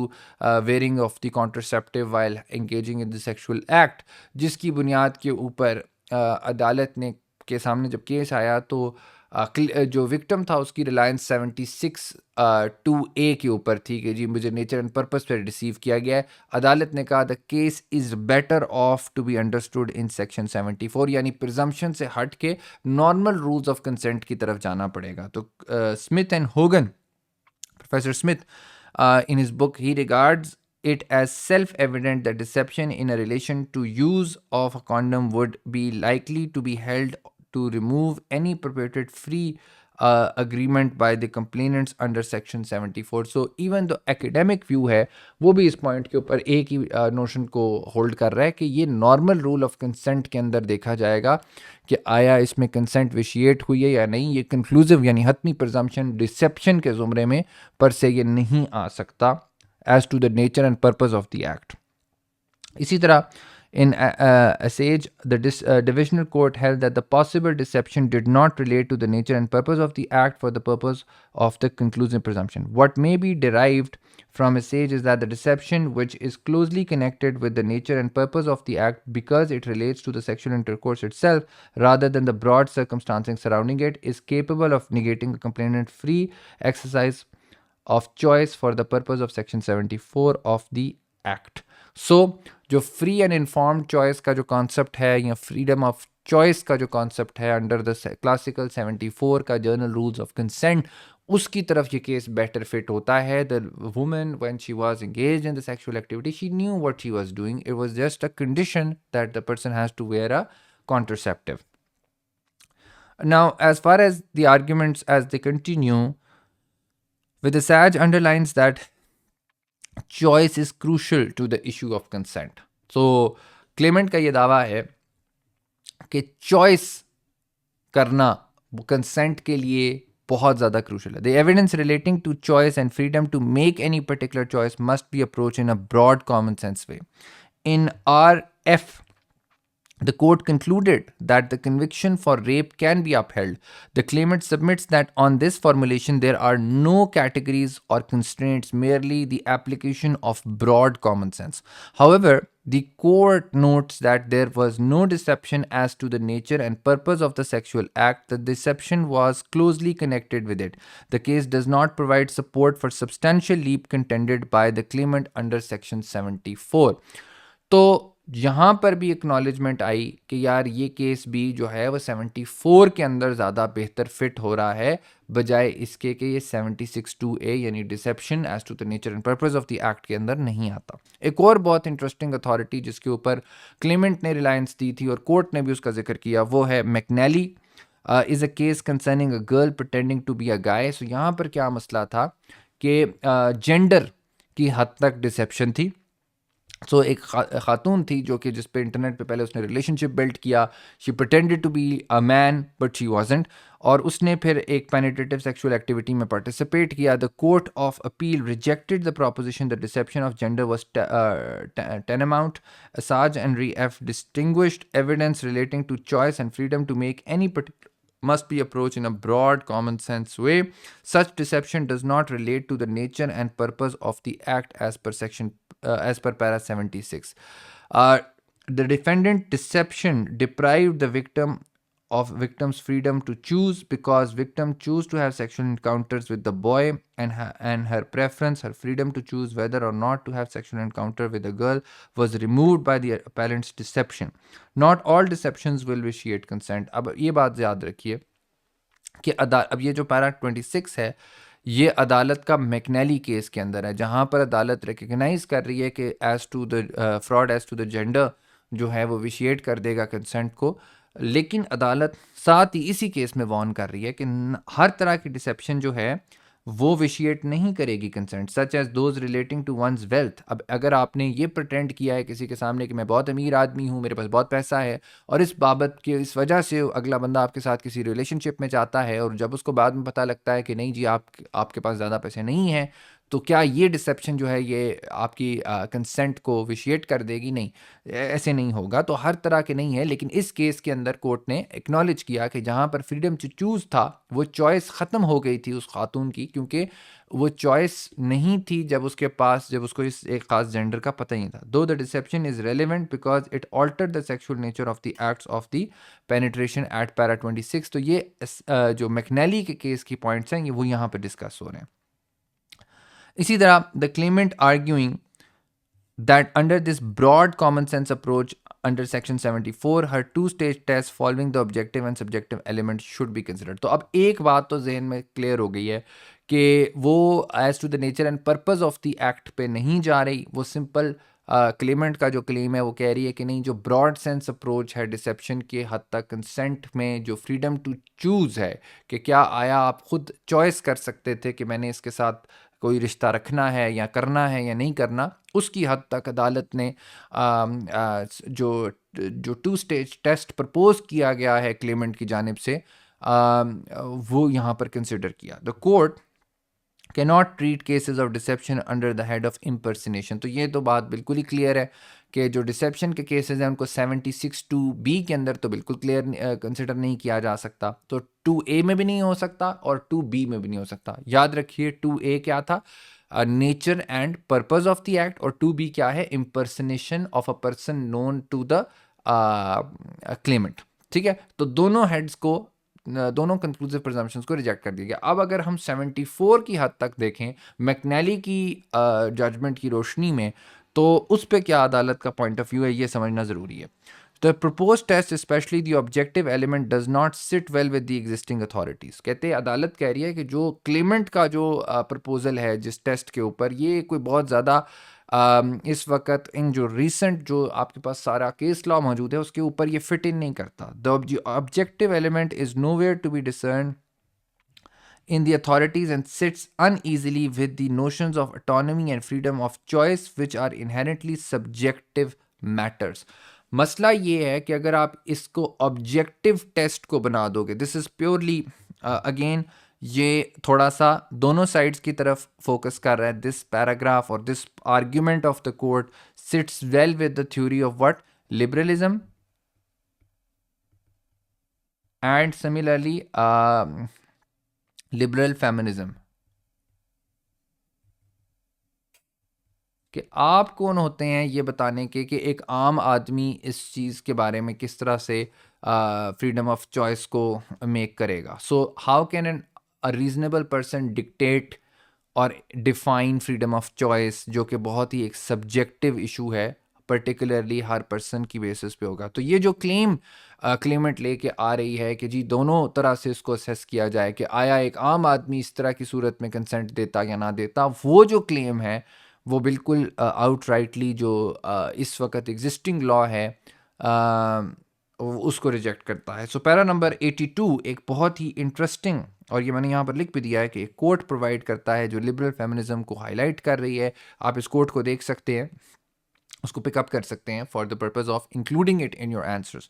[SPEAKER 1] wearing of the contraceptive while engaging in the sexual act, जिसकी बुनियाद के ऊपर अदालत ने के सामने जब केस आया तो जो विक्टिम था उसकी रिलायंस 76(2)(a के ऊपर थी कि जी मुझे नेचर एंड पर्पस पर रिसीव किया गया है। अदालत ने कहा the case is better off to be understood in section 74, यानी प्रिजम्पशन से हट के नॉर्मल रूल्स ऑफ कंसेंट की तरफ जाना पड़ेगा। तो Smith and Hogan, professor Smith in his book, he regards it as self-evident that deception in a relation to use of a condom would be likely to be held to remove any purported free agreement by the complainants under section 74. So even the academic view है वो भी इस point के ऊपर एक ही notion को hold कर रहा है कि ये नॉर्मल रूल ऑफ कंसेंट के अंदर देखा जाएगा कि आया इसमें कंसेंट विशिएट हुई है या नहीं। ये कंक्लूसिव यानी हतमी प्रिजम्पशन डिसेप्शन के ज़ुमरे में पर से ये नहीं आ सकता as to the nature and purpose of the act. इसी तरह in Asage, the divisional court held that the possible deception did not relate to the nature and purpose of the act for the purpose of the conclusive presumption. What may be derived from Asage is that the deception, which is closely connected with the nature and purpose of the act because it relates to the sexual intercourse itself rather than the broad circumstances surrounding it, is capable of negating the complainant's free exercise of choice for the purpose of section 74 of the act. So जो free and informed choice का जो concept है या freedom of choice का जो concept है under the classical 74 का journal rules of consent, उसकी तरफ ये केस बेटर फिट होता है। The woman when she was engaged in the sexual activity she knew what she was doing, it was just a condition that the person has to wear a contraceptive. Now as far as the arguments as they continue, with the Asage underlines that choice is crucial to the issue of consent. So Clement का ये दावा है कि choice करना consent के लिए बहुत ज़्यादा क्रूशल है. The evidence relating to choice and freedom to make any particular choice must be approach in a broad common sense way. In RF, the court concluded that the conviction for rape can be upheld. The claimant submits that on this formulation there are no categories or constraints, merely the application of broad common sense. However, the court notes that there was no deception as to the nature and purpose of the sexual act. The deception was closely connected with it. The case does not provide support for substantial leap contended by the claimant under section 74. तो यहाँ पर भी acknowledgement आई कि यार ये case भी जो है वो 74 के अंदर ज़्यादा बेहतर फिट हो रहा है बजाय इसके कि ये 76(2)A यानी deception as to the nature and purpose of the act के अंदर नहीं आता. एक और बहुत इंटरेस्टिंग अथॉरिटी जिसके ऊपर क्लेमेंट ने रिलायंस दी थी और कोर्ट ने भी उसका जिक्र किया वो है McNally. Is a case concerning a girl pretending to be a guy. So यहाँ पर क्या मसला था कि जेंडर की हद तक डिसेप्शन थी. सो एक खातून थी जो कि जिस पे इंटरनेट पे पहले उसने रिलेशनशिप बिल्ड किया. She pretended to be a man but she wasn't, और उसने फिर एक पेनिट्रेटिव सेक्सुअल एक्टिविटी में पार्टिसिपेट किया. The court of appeal rejected the proposition the deception of gender was tantamount. Assange and Re-F distinguished evidence relating to choice and freedom to make any particular must be approached in a broad common sense way. Such deception does not relate to the nature and purpose of the act as per para 76. The defendant deception deprived the victim's freedom to choose because victim choose to have sexual encounters with the boy, and her preference, her freedom to choose whether or not to have sexual encounter with a girl was removed by the appellant's deception. Not all deceptions will vitiate consent. अब ये बात याद रखिए कि अब ये जो para 26 है ये अदालत का मैकनेली केस के अंदर है जहाँ पर अदालत रिकग्नाइज कर रही है कि as to the fraud as to the gender जो है वो विशिएट कर देगा कंसेंट को. लेकिन अदालत साथ ही इसी केस में वार्न कर रही है कि हर तरह की डिसेप्शन जो है वो विशिएट नहीं करेगी consent, such as those relating to one's wealth. अब अगर आपने ये प्रटेंड किया है किसी के सामने कि मैं बहुत अमीर आदमी हूँ, मेरे पास बहुत पैसा है, और इस बाबत के इस वजह से अगला बंदा आपके साथ किसी रिलेशनशिप में जाता है और जब उसको बाद में पता लगता है कि नहीं जी आपके पास ज़्यादा पैसे नहीं हैं, तो क्या ये डिसेप्शन जो है ये आपकी कंसेंट को विशिएट कर देगी? नहीं, ऐसे नहीं होगा. तो हर तरह के नहीं है, लेकिन इस केस के अंदर कोर्ट ने एक्नॉलेज किया कि जहाँ पर फ्रीडम टू चूज़ था वो चॉइस ख़त्म हो गई थी उस खातून की, क्योंकि वो चॉइस नहीं थी जब उसको इस एक ख़ास जेंडर का पता ही नहीं था. Though the deception is relevant because it alter the sexual nature of the acts of the penetration at para 26. तो ये जो मैकनेली के केस की पॉइंट्स हैं ये वो यहाँ पर डिस्कस हो रहे हैं. इसी तरह the Clement arguing that under this broad common sense approach under section 74 her two-stage test following the objective and subjective elements should be considered. तो अब एक बात तो जहन में क्लियर हो गई है कि वो as to the nature and purpose of the act पे नहीं जा रही. वो सिंपल क्लेमेंट का जो क्लेम है वो कह रही है कि नहीं, जो ब्रॉड सेंस अप्रोच है डिसेप्शन के हद तक कंसेंट में, जो फ्रीडम टू चूज़ है कि क्या आया आप खुद चॉइस कर सकते थे कि मैंने इसके साथ कोई रिश्ता रखना है या करना है या नहीं करना, उसकी हद तक अदालत ने जो टू स्टेज टेस्ट प्रपोज किया गया है क्लेमेंट की जानिब से वो यहाँ पर कंसिडर किया. The court cannot treat cases of deception under the head of impersonation. तो ये तो बात बिल्कुल ही क्लियर है कि जो डिसेप्शन के केसेस हैं उनको 76(2)B के अंदर तो बिल्कुल क्लियर कंसिडर नहीं किया जा सकता. तो 2A में भी नहीं हो सकता और 2B में भी नहीं हो सकता. याद रखिए 2A क्या था, nature and purpose of the act, और 2B क्या है, impersonation of a person known to the claimant. ठीक है, तो दोनों हेड्स को, दोनों कंक्लूसिव प्रिजम्पशंस को रिजेक्ट कर दिया गया. अब अगर हम 74 की हद तक देखें मैकनेली की जजमेंट की रोशनी में, तो उस पर क्या अदालत का पॉइंट ऑफ व्यू है ये समझना ज़रूरी है. The proposed test, especially the objective element, does not sit well with the existing authorities. कहते हैं अदालत कह रही है कि जो क्लेमेंट का जो प्रपोजल है जिस टेस्ट के ऊपर, ये कोई बहुत ज़्यादा इस वक्त इन जो रिसेंट जो आपके पास सारा केस लॉ मौजूद है उसके ऊपर ये फिट इन नहीं करता. The objective element is nowhere to be discern in the authorities and sits uneasily with the notions of autonomy and freedom of choice, which are inherently subjective matters. मसला ये है कि अगर आप इसको ऑब्जेक्टिव टेस्ट को बना दोगे, दिस इज़ प्योरली अगेन ये थोड़ा सा दोनों साइड्स की तरफ फोकस कर रहा है. दिस पैराग्राफ और this argument of the court sits well with the theory of what liberalism and similarly liberal feminism. कि आप कौन होते हैं ये बताने के कि एक आम आदमी इस चीज़ के बारे में किस तरह से फ्रीडम ऑफ चॉइस को मेक करेगा. So how can an a reasonable person dictate और डिफाइन फ्रीडम ऑफ चॉइस, जो कि बहुत ही एक सब्जेक्टिव इशू है, पर्टिकुलरली हर पर्सन की बेसिस पे होगा. तो ये जो क्लेमेंट लेके आ रही है कि जी दोनों तरह से इसको असेस किया जाए कि आया एक आम आदमी इस तरह की सूरत में कंसेंट देता या ना देता, वो जो क्लेम है वो बिल्कुल आउटराइटली जो इस वक्त एग्जिस्टिंग लॉ है उसको रिजेक्ट करता है. सो पैरा नंबर 82 एक बहुत ही इंटरेस्टिंग, और ये मैंने यहाँ पर लिख भी दिया है कि एक कोट प्रोवाइड करता है जो लिबरल फेमिनिज्म को हाईलाइट कर रही है. आप इस कोट को देख सकते हैं, उसको पिकअप कर सकते हैं for the purpose of including it in your answers.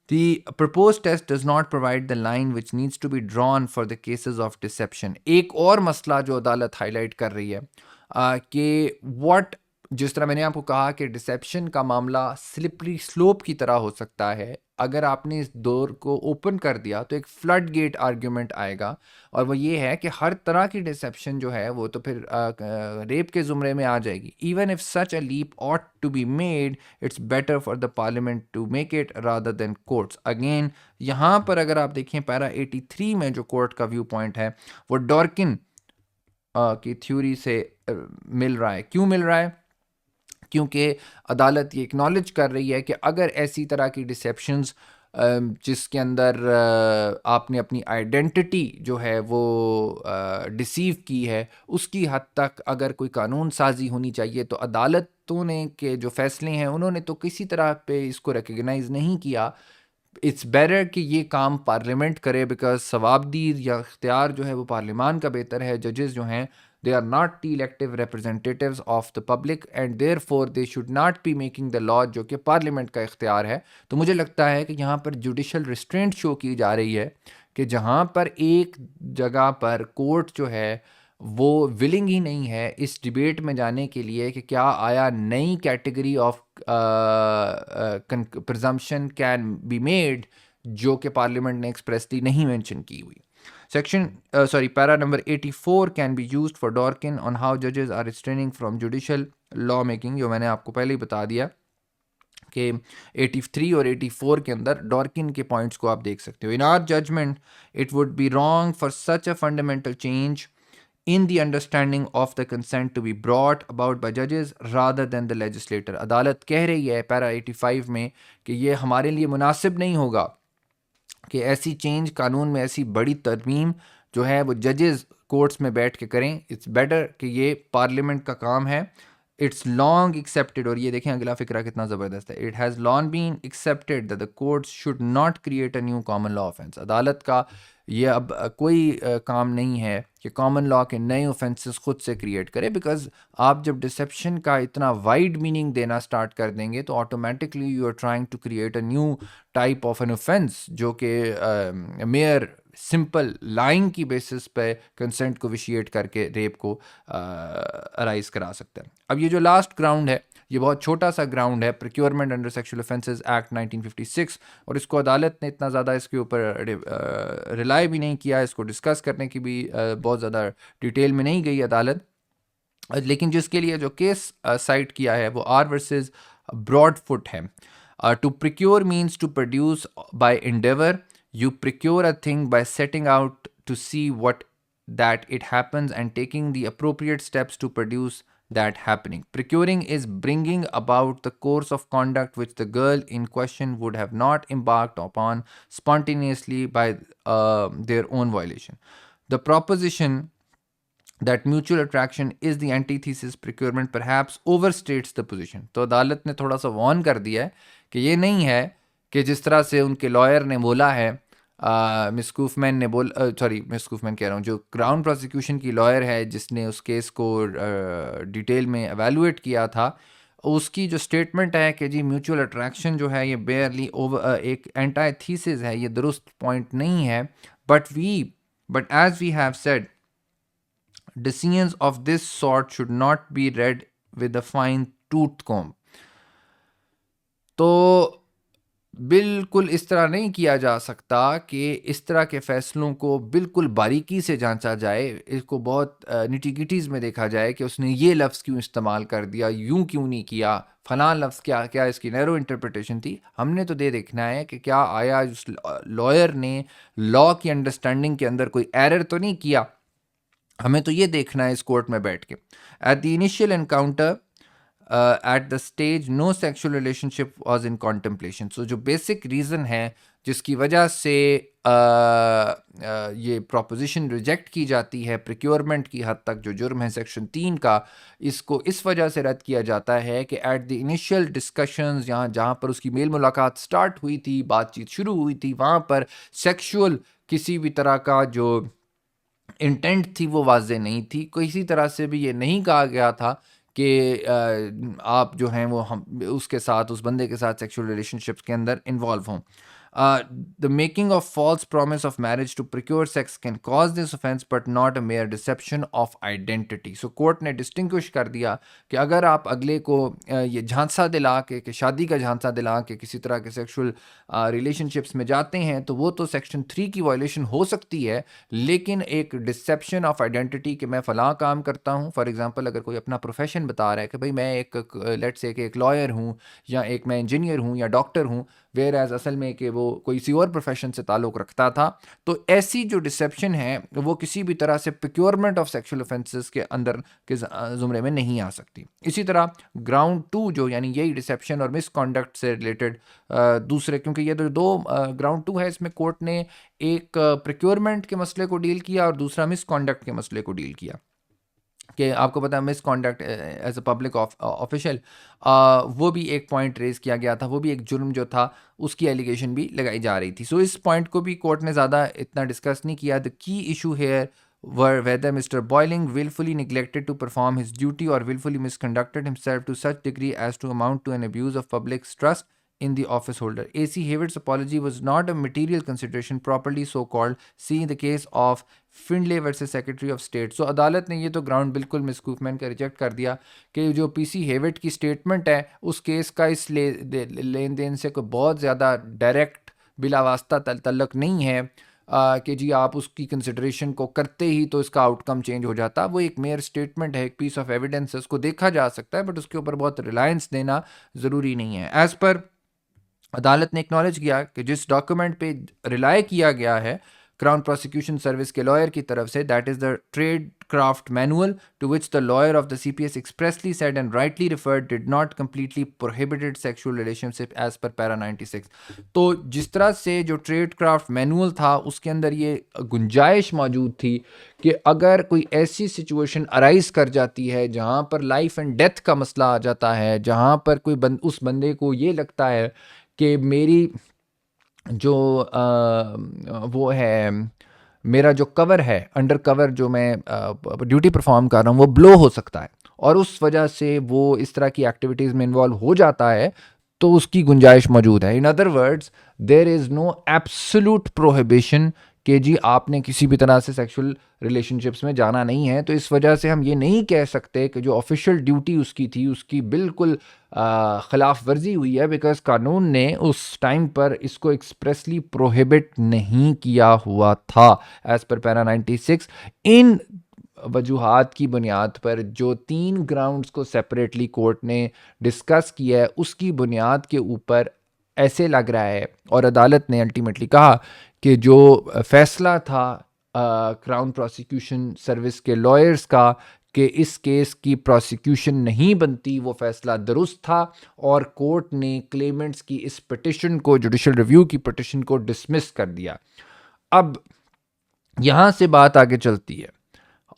[SPEAKER 1] The proposed test does not provide the line which needs to be drawn for the cases of deception. एक और मसला जो अदालत हाईलाइट कर रही है कि what, जिस तरह मैंने आपको कहा कि डिसेप्शन का मामला स्लिपरी स्लोप की तरह हो सकता है. अगर आपने इस डोर को ओपन कर दिया तो एक फ्लड गेट आर्ग्यूमेंट आएगा, और वो ये है कि हर तरह की डिसेप्शन जो है वो तो फिर रेप के ज़ुमरे में आ जाएगी. Even if such a leap ought to be made, it's better for the parliament to make it rather than courts. Again यहाँ पर अगर आप देखें पैरा 83 में जो कोर्ट का व्यू पॉइंट है वो डॉर्किन की थ्योरी से मिल रहा है. क्यों मिल रहा है? क्योंकि अदालत ये एक्नॉलेज कर रही है कि अगर ऐसी तरह की डिसेप्शंस जिसके अंदर आपने अपनी आइडेंटिटी जो है वो डिसीव की है, उसकी हद तक अगर कोई कानून साजी होनी चाहिए, तो अदालतों ने के जो फैसले हैं उन्होंने तो किसी तरह पे इसको रिकग्नाइज़ नहीं किया. इट्स बेटर कि ये काम पार्लियामेंट करे, बिकॉज सवाबदीद या इख्तियार जो है वो पार्लियामान का बेहतर है. जजेस जो हैं they are not the elective representatives of the public and therefore they should not be making the law, जो कि पार्लियामेंट का इख्तियार है. तो मुझे लगता है कि यहाँ पर जुडिशल रिस्ट्रेंट शो की जा रही है कि जहाँ पर एक जगह पर कोर्ट जो है वो विलिंग ही नहीं है इस डिबेट में जाने के लिए कि क्या आया नई category of presumption can be made, जो कि पार्लियामेंट ने एक्सप्रेसली नहीं मेंशन की हुई. Para number 84 can be used for Dworkin on how judges are restraining from judicial lawmaking, जो मैंने आपको पहले ही बता दिया कि 83 और 84 के अंदर डॉर्किन के पॉइंट्स को आप देख सकते हो. In our judgment, it would be wrong for such a fundamental change in the understanding of the consent to be brought about by judges rather than the legislator. अदालत कह रही है पैरा 85 में कि ये हमारे लिए मुनासिब नहीं होगा कि ऐसी चेंज कानून में, ऐसी बड़ी तरमीम जो है वो जजेस कोर्ट्स में बैठ के करें. इट्स बेटर कि ये पार्लियामेंट का काम है. इट्स लॉन्ग एक्सेप्टेड, और ये देखें अगला फिक्रा कितना ज़बरदस्त है. It has long been accepted that the courts should not create a new common law offence. अदालत का ये अब कोई काम नहीं है कि कॉमन लॉ के नए ऑफेंसेस खुद से क्रिएट करे, बिकॉज आप जब डिसेप्शन का इतना वाइड मीनिंग देना स्टार्ट कर देंगे तो automatically you are trying to create a new type of an offence, जो कि मेयर सिंपल लाइन की बेसिस पे कंसेंट को विशिएट करके रेप को अराइज करा सकते हैं. अब ये जो लास्ट ग्राउंड है ये बहुत छोटा सा ग्राउंड है, procurement under sexual offences act 1956, और इसको अदालत ने इतना ज़्यादा इसके ऊपर रिलाई भी नहीं किया, इसको डिस्कस करने की भी बहुत ज़्यादा डिटेल में नहीं गई अदालत. लेकिन जिसके लिए जो केस साइट किया है वो आर वर्सेस ब्रॉडफुट है. To procure means to produce by endeavour. You procure a thing by setting out to see what that it happens and taking the appropriate steps to produce that happening. Procuring is bringing about the course of conduct which the girl in question would have not embarked upon spontaneously by their own violation. The proposition that mutual attraction is the antithesis procurement perhaps overstates the position. तो अदालत ने थोड़ा सा warn कर दिया है कि ये नहीं है कि जिस तरह से उनके लॉयर ने बोला है मिस कूफमैन ने मिस कूफमैन कह रहा हूँ, जो क्राउन प्रोसिक्यूशन की लॉयर है जिसने उस केस को डिटेल में एवेलुएट किया था, उसकी जो स्टेटमेंट है कि जी म्यूचुअल अट्रैक्शन जो है ये बेयरली ओवर एक एंटाइथीसिस है, ये दुरुस्त पॉइंट नहीं है. But as we have said, decisions of this sort should not be read with a fine tooth comb. तो बिल्कुल इस तरह नहीं किया जा सकता कि इस तरह के फैसलों को बिल्कुल बारीकी से जांचा जाए, इसको बहुत निटिगिटीज में देखा जाए कि उसने ये लफ्ज़ क्यों इस्तेमाल कर दिया, यूं क्यों नहीं किया, फलां लफ्ज़ क्या क्या इसकी नैरो इंटरप्रिटेशन थी. हमने तो देखना है कि क्या आया उस लॉयर ने लॉ की अंडरस्टैंडिंग के अंदर कोई एरर तो नहीं किया. हमें तो ये देखना है इस कोर्ट में बैठ के. At the initial encounter, at the stage no sexual relationship was in contemplation. So जो बेसिक रीज़न है जिसकी वजह से ये प्रोपोजिशन रिजेक्ट की जाती है प्रिक्योरमेंट की हद तक, जो जुर्म है सेक्शन 3 का, इसको इस वजह से रद्द किया जाता है कि एट द इनिशियल डिस्कशंस, जहाँ पर उसकी मेल मुलाकात स्टार्ट हुई थी, बातचीत शुरू हुई थी, वहाँ पर सेक्सुअल किसी भी तरह का जो इंटेंट थी वो वाजे नहीं थी. किसी तरह से भी ये नहीं कहा गया था कि आप जो हैं वो हम उसके साथ, उस बंदे के साथ सेक्सुअल रिलेशनशिप्स के अंदर इन्वॉल्व हों. The making of false promise of marriage to procure sex can cause this offence but not a mere deception of identity. So court ने डिस्टिंग्विश कर दिया कि अगर आप अगले को ये झांसा दिला के कि शादी का झांसा दिला के किसी तरह के सेक्सुअल रिलेशनशिप्स में जाते हैं, तो वो तो सेक्शन 3 की वायलेशन हो सकती है, लेकिन एक डिसेप्शन ऑफ आइडेंटिटी कि मैं फ़लाँ काम करता हूँ, फॉर एग्जांपल अगर कोई अपना प्रोफेशन बता रहा है कि भाई मैं लेट्स से कि एक लॉयर हूँ, या एक मैं इंजीनियर हूँ, या डॉक्टर हूँ, वेयर एज असल में कि वो कोई किसी और प्रोफेशन से ताल्लुक़ रखता था, तो ऐसी जो डिसेप्शन है वो किसी भी तरह से प्रिक्योरमेंट ऑफ सेक्सुअल ऑफेंसेस के अंदर के ज़ुमरे में नहीं आ सकती. इसी तरह ग्राउंड 2 जो यानी यही डिसेप्शन और मिसकॉन्डक्ट से रिलेटेड दूसरे, क्योंकि ये दो ग्राउंड 2 है, इसमें कोर्ट ने एक प्रिक्योरमेंट के मसले को डील किया और दूसरा मिसकॉन्डक्ट के मसले को डील किया. कि आपको पता है misconduct as a public official, वो भी एक पॉइंट रेज किया गया था, वो भी एक जुर्म जो था उसकी एलिगेशन भी लगाई जा रही थी. सो इस पॉइंट को भी कोर्ट ने ज़्यादा इतना डिस्कस नहीं किया. The key issue here were whether Mr. Boiling willfully neglected to perform his duty or willfully misconducted himself to such degree as to amount to an abuse of public's trust in the office holder. A.C. Hayward's apology was not a material consideration properly so called, see the case of Findlay versus secretary of state. So अदालत ने ये तो ground बिल्कुल miss कूफमैन का reject कर दिया कि जो पीसी हेविट की स्टेटमेंट है उस केस का इस लेन देन से कोई बहुत ज़्यादा डायरेक्ट बिलावास्ता तल्लक नहीं है कि जी आप उसकी कंसिडरेशन को करते ही तो इसका आउटकम चेंज हो जाता. वो एक मेयर स्टेटमेंट है, एक पीस ऑफ एविडेंस है, उसको देखा जा सकता है, बट उसके ऊपर बहुत रिलायंस देना ज़रूरी नहीं है. एज़ पर अदालत ने एक्नॉलेज किया कि जिस डॉक्यूमेंट पे रिलाय किया गया है क्राउन प्रोसिक्यूशन सर्विस के लॉयर की तरफ से, that is the tradecraft manual to which the lawyer of the CPS expressly said and rightly referred, did not completely prohibited sexual relationship as per para 96. तो जिस तरह से जो trade craft manual था उसके अंदर ये गुंजाइश मौजूद थी कि अगर कोई ऐसी सिचुएशन अराइज कर जाती है जहाँ पर लाइफ एंड डेथ का मसला आ जाता है, जहाँ पर कोई उस बंदे को ये लगता है कि मेरी जो वो है, मेरा जो कवर है, अंडर कवर जो मैं ड्यूटी परफॉर्म कर रहा हूँ वो ब्लो हो सकता है, और उस वजह से वो इस तरह की एक्टिविटीज़ में इन्वॉल्व हो जाता है, तो उसकी गुंजाइश मौजूद है. In other words, there is no absolute prohibition कि जी आपने किसी भी तरह से सेक्सुअल रिलेशनशिप्स में जाना नहीं है. तो इस वजह से हम ये नहीं कह सकते कि जो ऑफिशियल ड्यूटी उसकी थी उसकी बिल्कुल ख़िलाफ़ वर्जी हुई है, बिकॉज कानून ने उस टाइम पर इसको एक्सप्रेसली प्रोहिबिट नहीं किया हुआ था एज़ पर पैरा 96. इन वजूहात की बुनियाद पर जो 3 ग्राउंड्स को सेपरेटली कोर्ट ने डिस्कस किया है उसकी बुनियाद के ऊपर ऐसे लग रहा है, और अदालत ने अल्टीमेटली कहा कि जो फैसला था क्राउन प्रोसिक्यूशन सर्विस के लॉयर्स का कि इस केस की प्रोसिक्यूशन नहीं बनती, वो फैसला दुरुस्त था, और कोर्ट ने क्लेमेंट्स की इस पिटिशन को, जुडिशल रिव्यू की पिटिशन को डिसमिस कर दिया. अब यहाँ से बात आगे चलती है,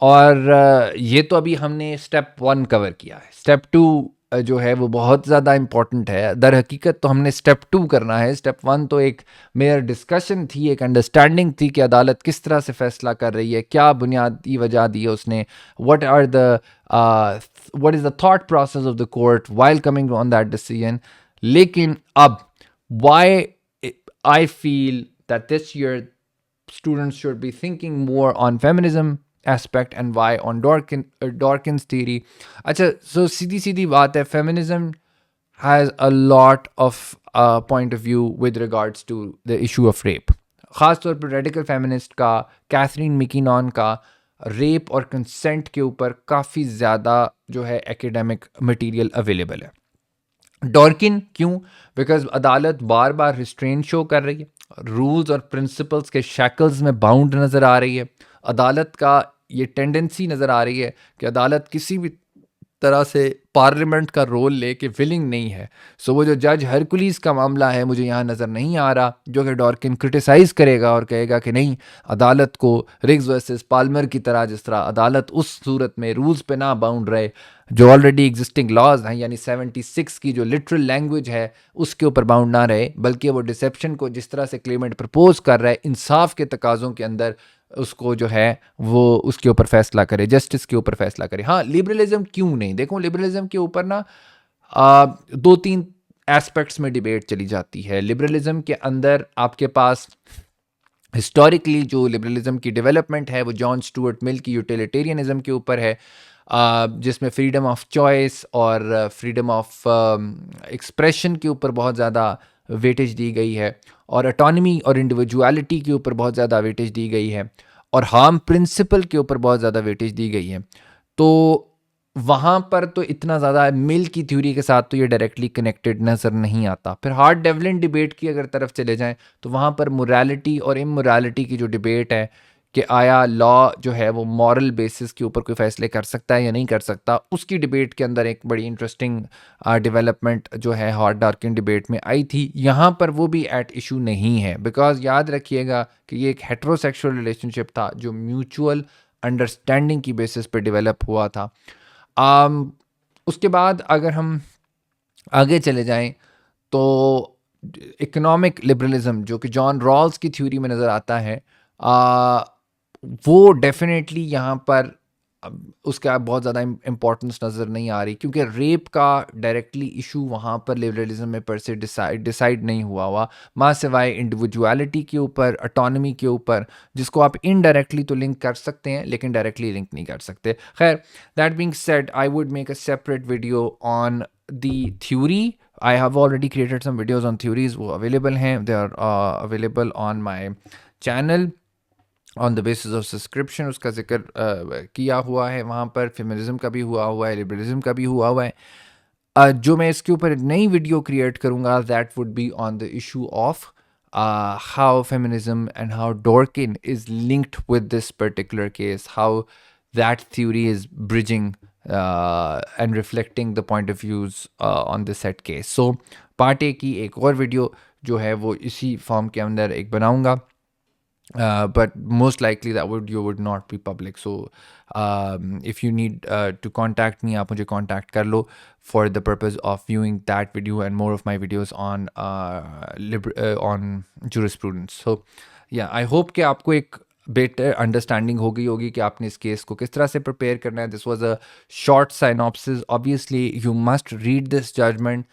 [SPEAKER 1] और ये तो अभी हमने स्टेप 1 कवर किया है. स्टेप 2 जो है वो बहुत ज़्यादा इम्पॉर्टेंट है। दर हकीकत तो हमने स्टेप 2 करना है। स्टेप 1 तो एक मेयर डिस्कशन थी, एक अंडरस्टैंडिंग थी कि अदालत किस तरह से फ़ैसला कर रही है, क्या बुनियादी वजह दी है उसने, what are the what is the thought process of the court while coming on that decision. लेकिन अब why I feel that this year students should be thinking more on feminism aspect and why on Dawkins theory. अच्छा, so सीधी सीधी बात है, feminism has a lot of point of view with regards to the issue of rape. ख़ास तौर पर radical feminist का, Catherine मिकीनॉन का rape और consent के ऊपर काफ़ी ज़्यादा जो है एकेडमिक मटेरियल अवेलेबल है। डॉर्किन क्यों? बिकॉज अदालत बार बार रिस्ट्रेन शो कर रही है, रूल्स और प्रिंसिपल्स के शैकल्स में बाउंड नज़र आ रही है। अदालत का ये टेंडेंसी नज़र आ रही है कि अदालत किसी भी तरह से पार्लियामेंट का रोल लेके विलिंग नहीं है। सो वो जो जज हरकुलीस का मामला है मुझे यहाँ नज़र नहीं आ रहा, जो कि डॉर्किन क्रिटिसाइज़ करेगा और कहेगा कि नहीं, अदालत को रिग्स वर्सेस पाल्मर की तरह, जिस तरह अदालत उस सूरत में रूल्स पे ना बाउंड रहे जो ऑलरेडी एग्जिस्टिंग लॉज हैं, यानी 76 की जो लिटरल लैंग्वेज है उसके ऊपर बाउंड ना रहे, बल्कि वो डिसेप्शन को जिस तरह से क्लेमेंट प्रपोज कर रहा है इंसाफ के तकाज़ों के अंदर, उसको जो है वो उसके ऊपर फैसला करे, जस्टिस के ऊपर फैसला करे। हाँ, लिबरलिज्म क्यों नहीं? देखो, लिबरलिज्म के ऊपर ना दो तीन एस्पेक्ट्स में डिबेट चली जाती है। लिबरलिज्म के अंदर आपके पास हिस्टोरिकली जो लिबरलिज्म की डेवलपमेंट है वो जॉन स्टुअर्ट मिल की यूटिलिटेरियनिज्म के ऊपर है, जिसमें फ्रीडम ऑफ चॉइस और फ्रीडम ऑफ एक्सप्रेशन के ऊपर बहुत ज़्यादा वेटेज दी गई है, और ऑटोनमी और इंडिविजुअलिटी के ऊपर बहुत ज़्यादा वेटेज दी गई है, और हार्म प्रिंसिपल के ऊपर बहुत ज़्यादा वेटेज दी गई है। तो वहाँ पर तो इतना ज़्यादा मिल की थ्योरी के साथ तो ये डायरेक्टली कनेक्टेड नज़र नहीं आता। फिर हार्ड डेवलेंट डिबेट की अगर तरफ चले जाएं तो वहाँ पर मोरालिटी और इमोरालिटी की जो डिबेट है कि आया लॉ जो है वो मॉरल बेसिस के ऊपर कोई फैसले कर सकता है या नहीं कर सकता, उसकी डिबेट के अंदर एक बड़ी इंटरेस्टिंग डेवलपमेंट जो है हॉट डार्किन डिबेट में आई थी। यहाँ पर वो भी एट इशू नहीं है, बिकॉज याद रखिएगा कि ये एक हेट्रोसेक्सुअल रिलेशनशिप था जो म्यूचुअल अंडरस्टैंडिंग की बेसिस पे डेवलप हुआ था। उसके बाद अगर हम आगे चले जाएं तो इकोनॉमिक लिबरलिज्म जो कि जॉन रॉल्स की थ्योरी में नज़र आता है, वो डेफिनेटली यहाँ पर उसका बहुत ज़्यादा इम्पोर्टेंस नज़र नहीं आ रही, क्योंकि रेप का डायरेक्टली इशू वहाँ पर लिबरलिज्म में पर से डिसाइड नहीं हुआ माँ सिवाय इंडिविजुअलिटी के ऊपर, ऑटोनमी के ऊपर, जिसको आप इनडायरेक्टली तो लिंक कर सकते हैं लेकिन डायरेक्टली लिंक नहीं कर सकते। खैर, that being said, I would make a separate video on the theory. I have already created some videos on theories, वो available हैं, they are available on my channel on the basis of subscription। उसका जिक्र किया हुआ है वहाँ पर, feminism का भी हुआ हुआ है, लिबरलिज्म का भी हुआ हुआ है। जो मैं इसके ऊपर नई वीडियो क्रिएट करूँगा, that would be on the issue of how feminism and how Dworkin is linked with this particular case, how that theory is bridging and reflecting the point of views on the set case. So part A की एक और video जो है वो इसी form के अंदर एक बनाऊंगा, but most likely that video would not be public. So if you need to contact me, आप मुझे contact कर लो for the purpose of viewing that video and more of my videos on on jurisprudence. So yeah, I hope कि आपको एक better understanding हो गई होगी कि आपने इस केस को किस तरह से प्रिपेयर करना है। This was a short synopsis, obviously you must read this judgment.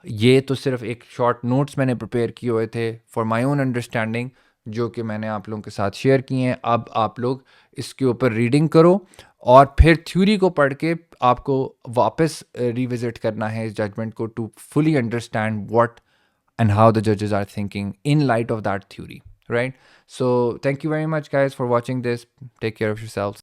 [SPEAKER 1] ये तो सिर्फ एक शॉर्ट नोट्स मैंने प्रिपेयर किए हुए थे फॉर माय ओन अंडरस्टैंडिंग, जो कि मैंने आप लोगों के साथ शेयर किए हैं। अब आप लोग इसके ऊपर रीडिंग करो और फिर थ्योरी को पढ़ के आपको वापस रिविजिट करना है इस जजमेंट को, to fully understand what and how the judges are thinking in light of that theory, right? So thank you very much guys for watching this. Take care of yourselves.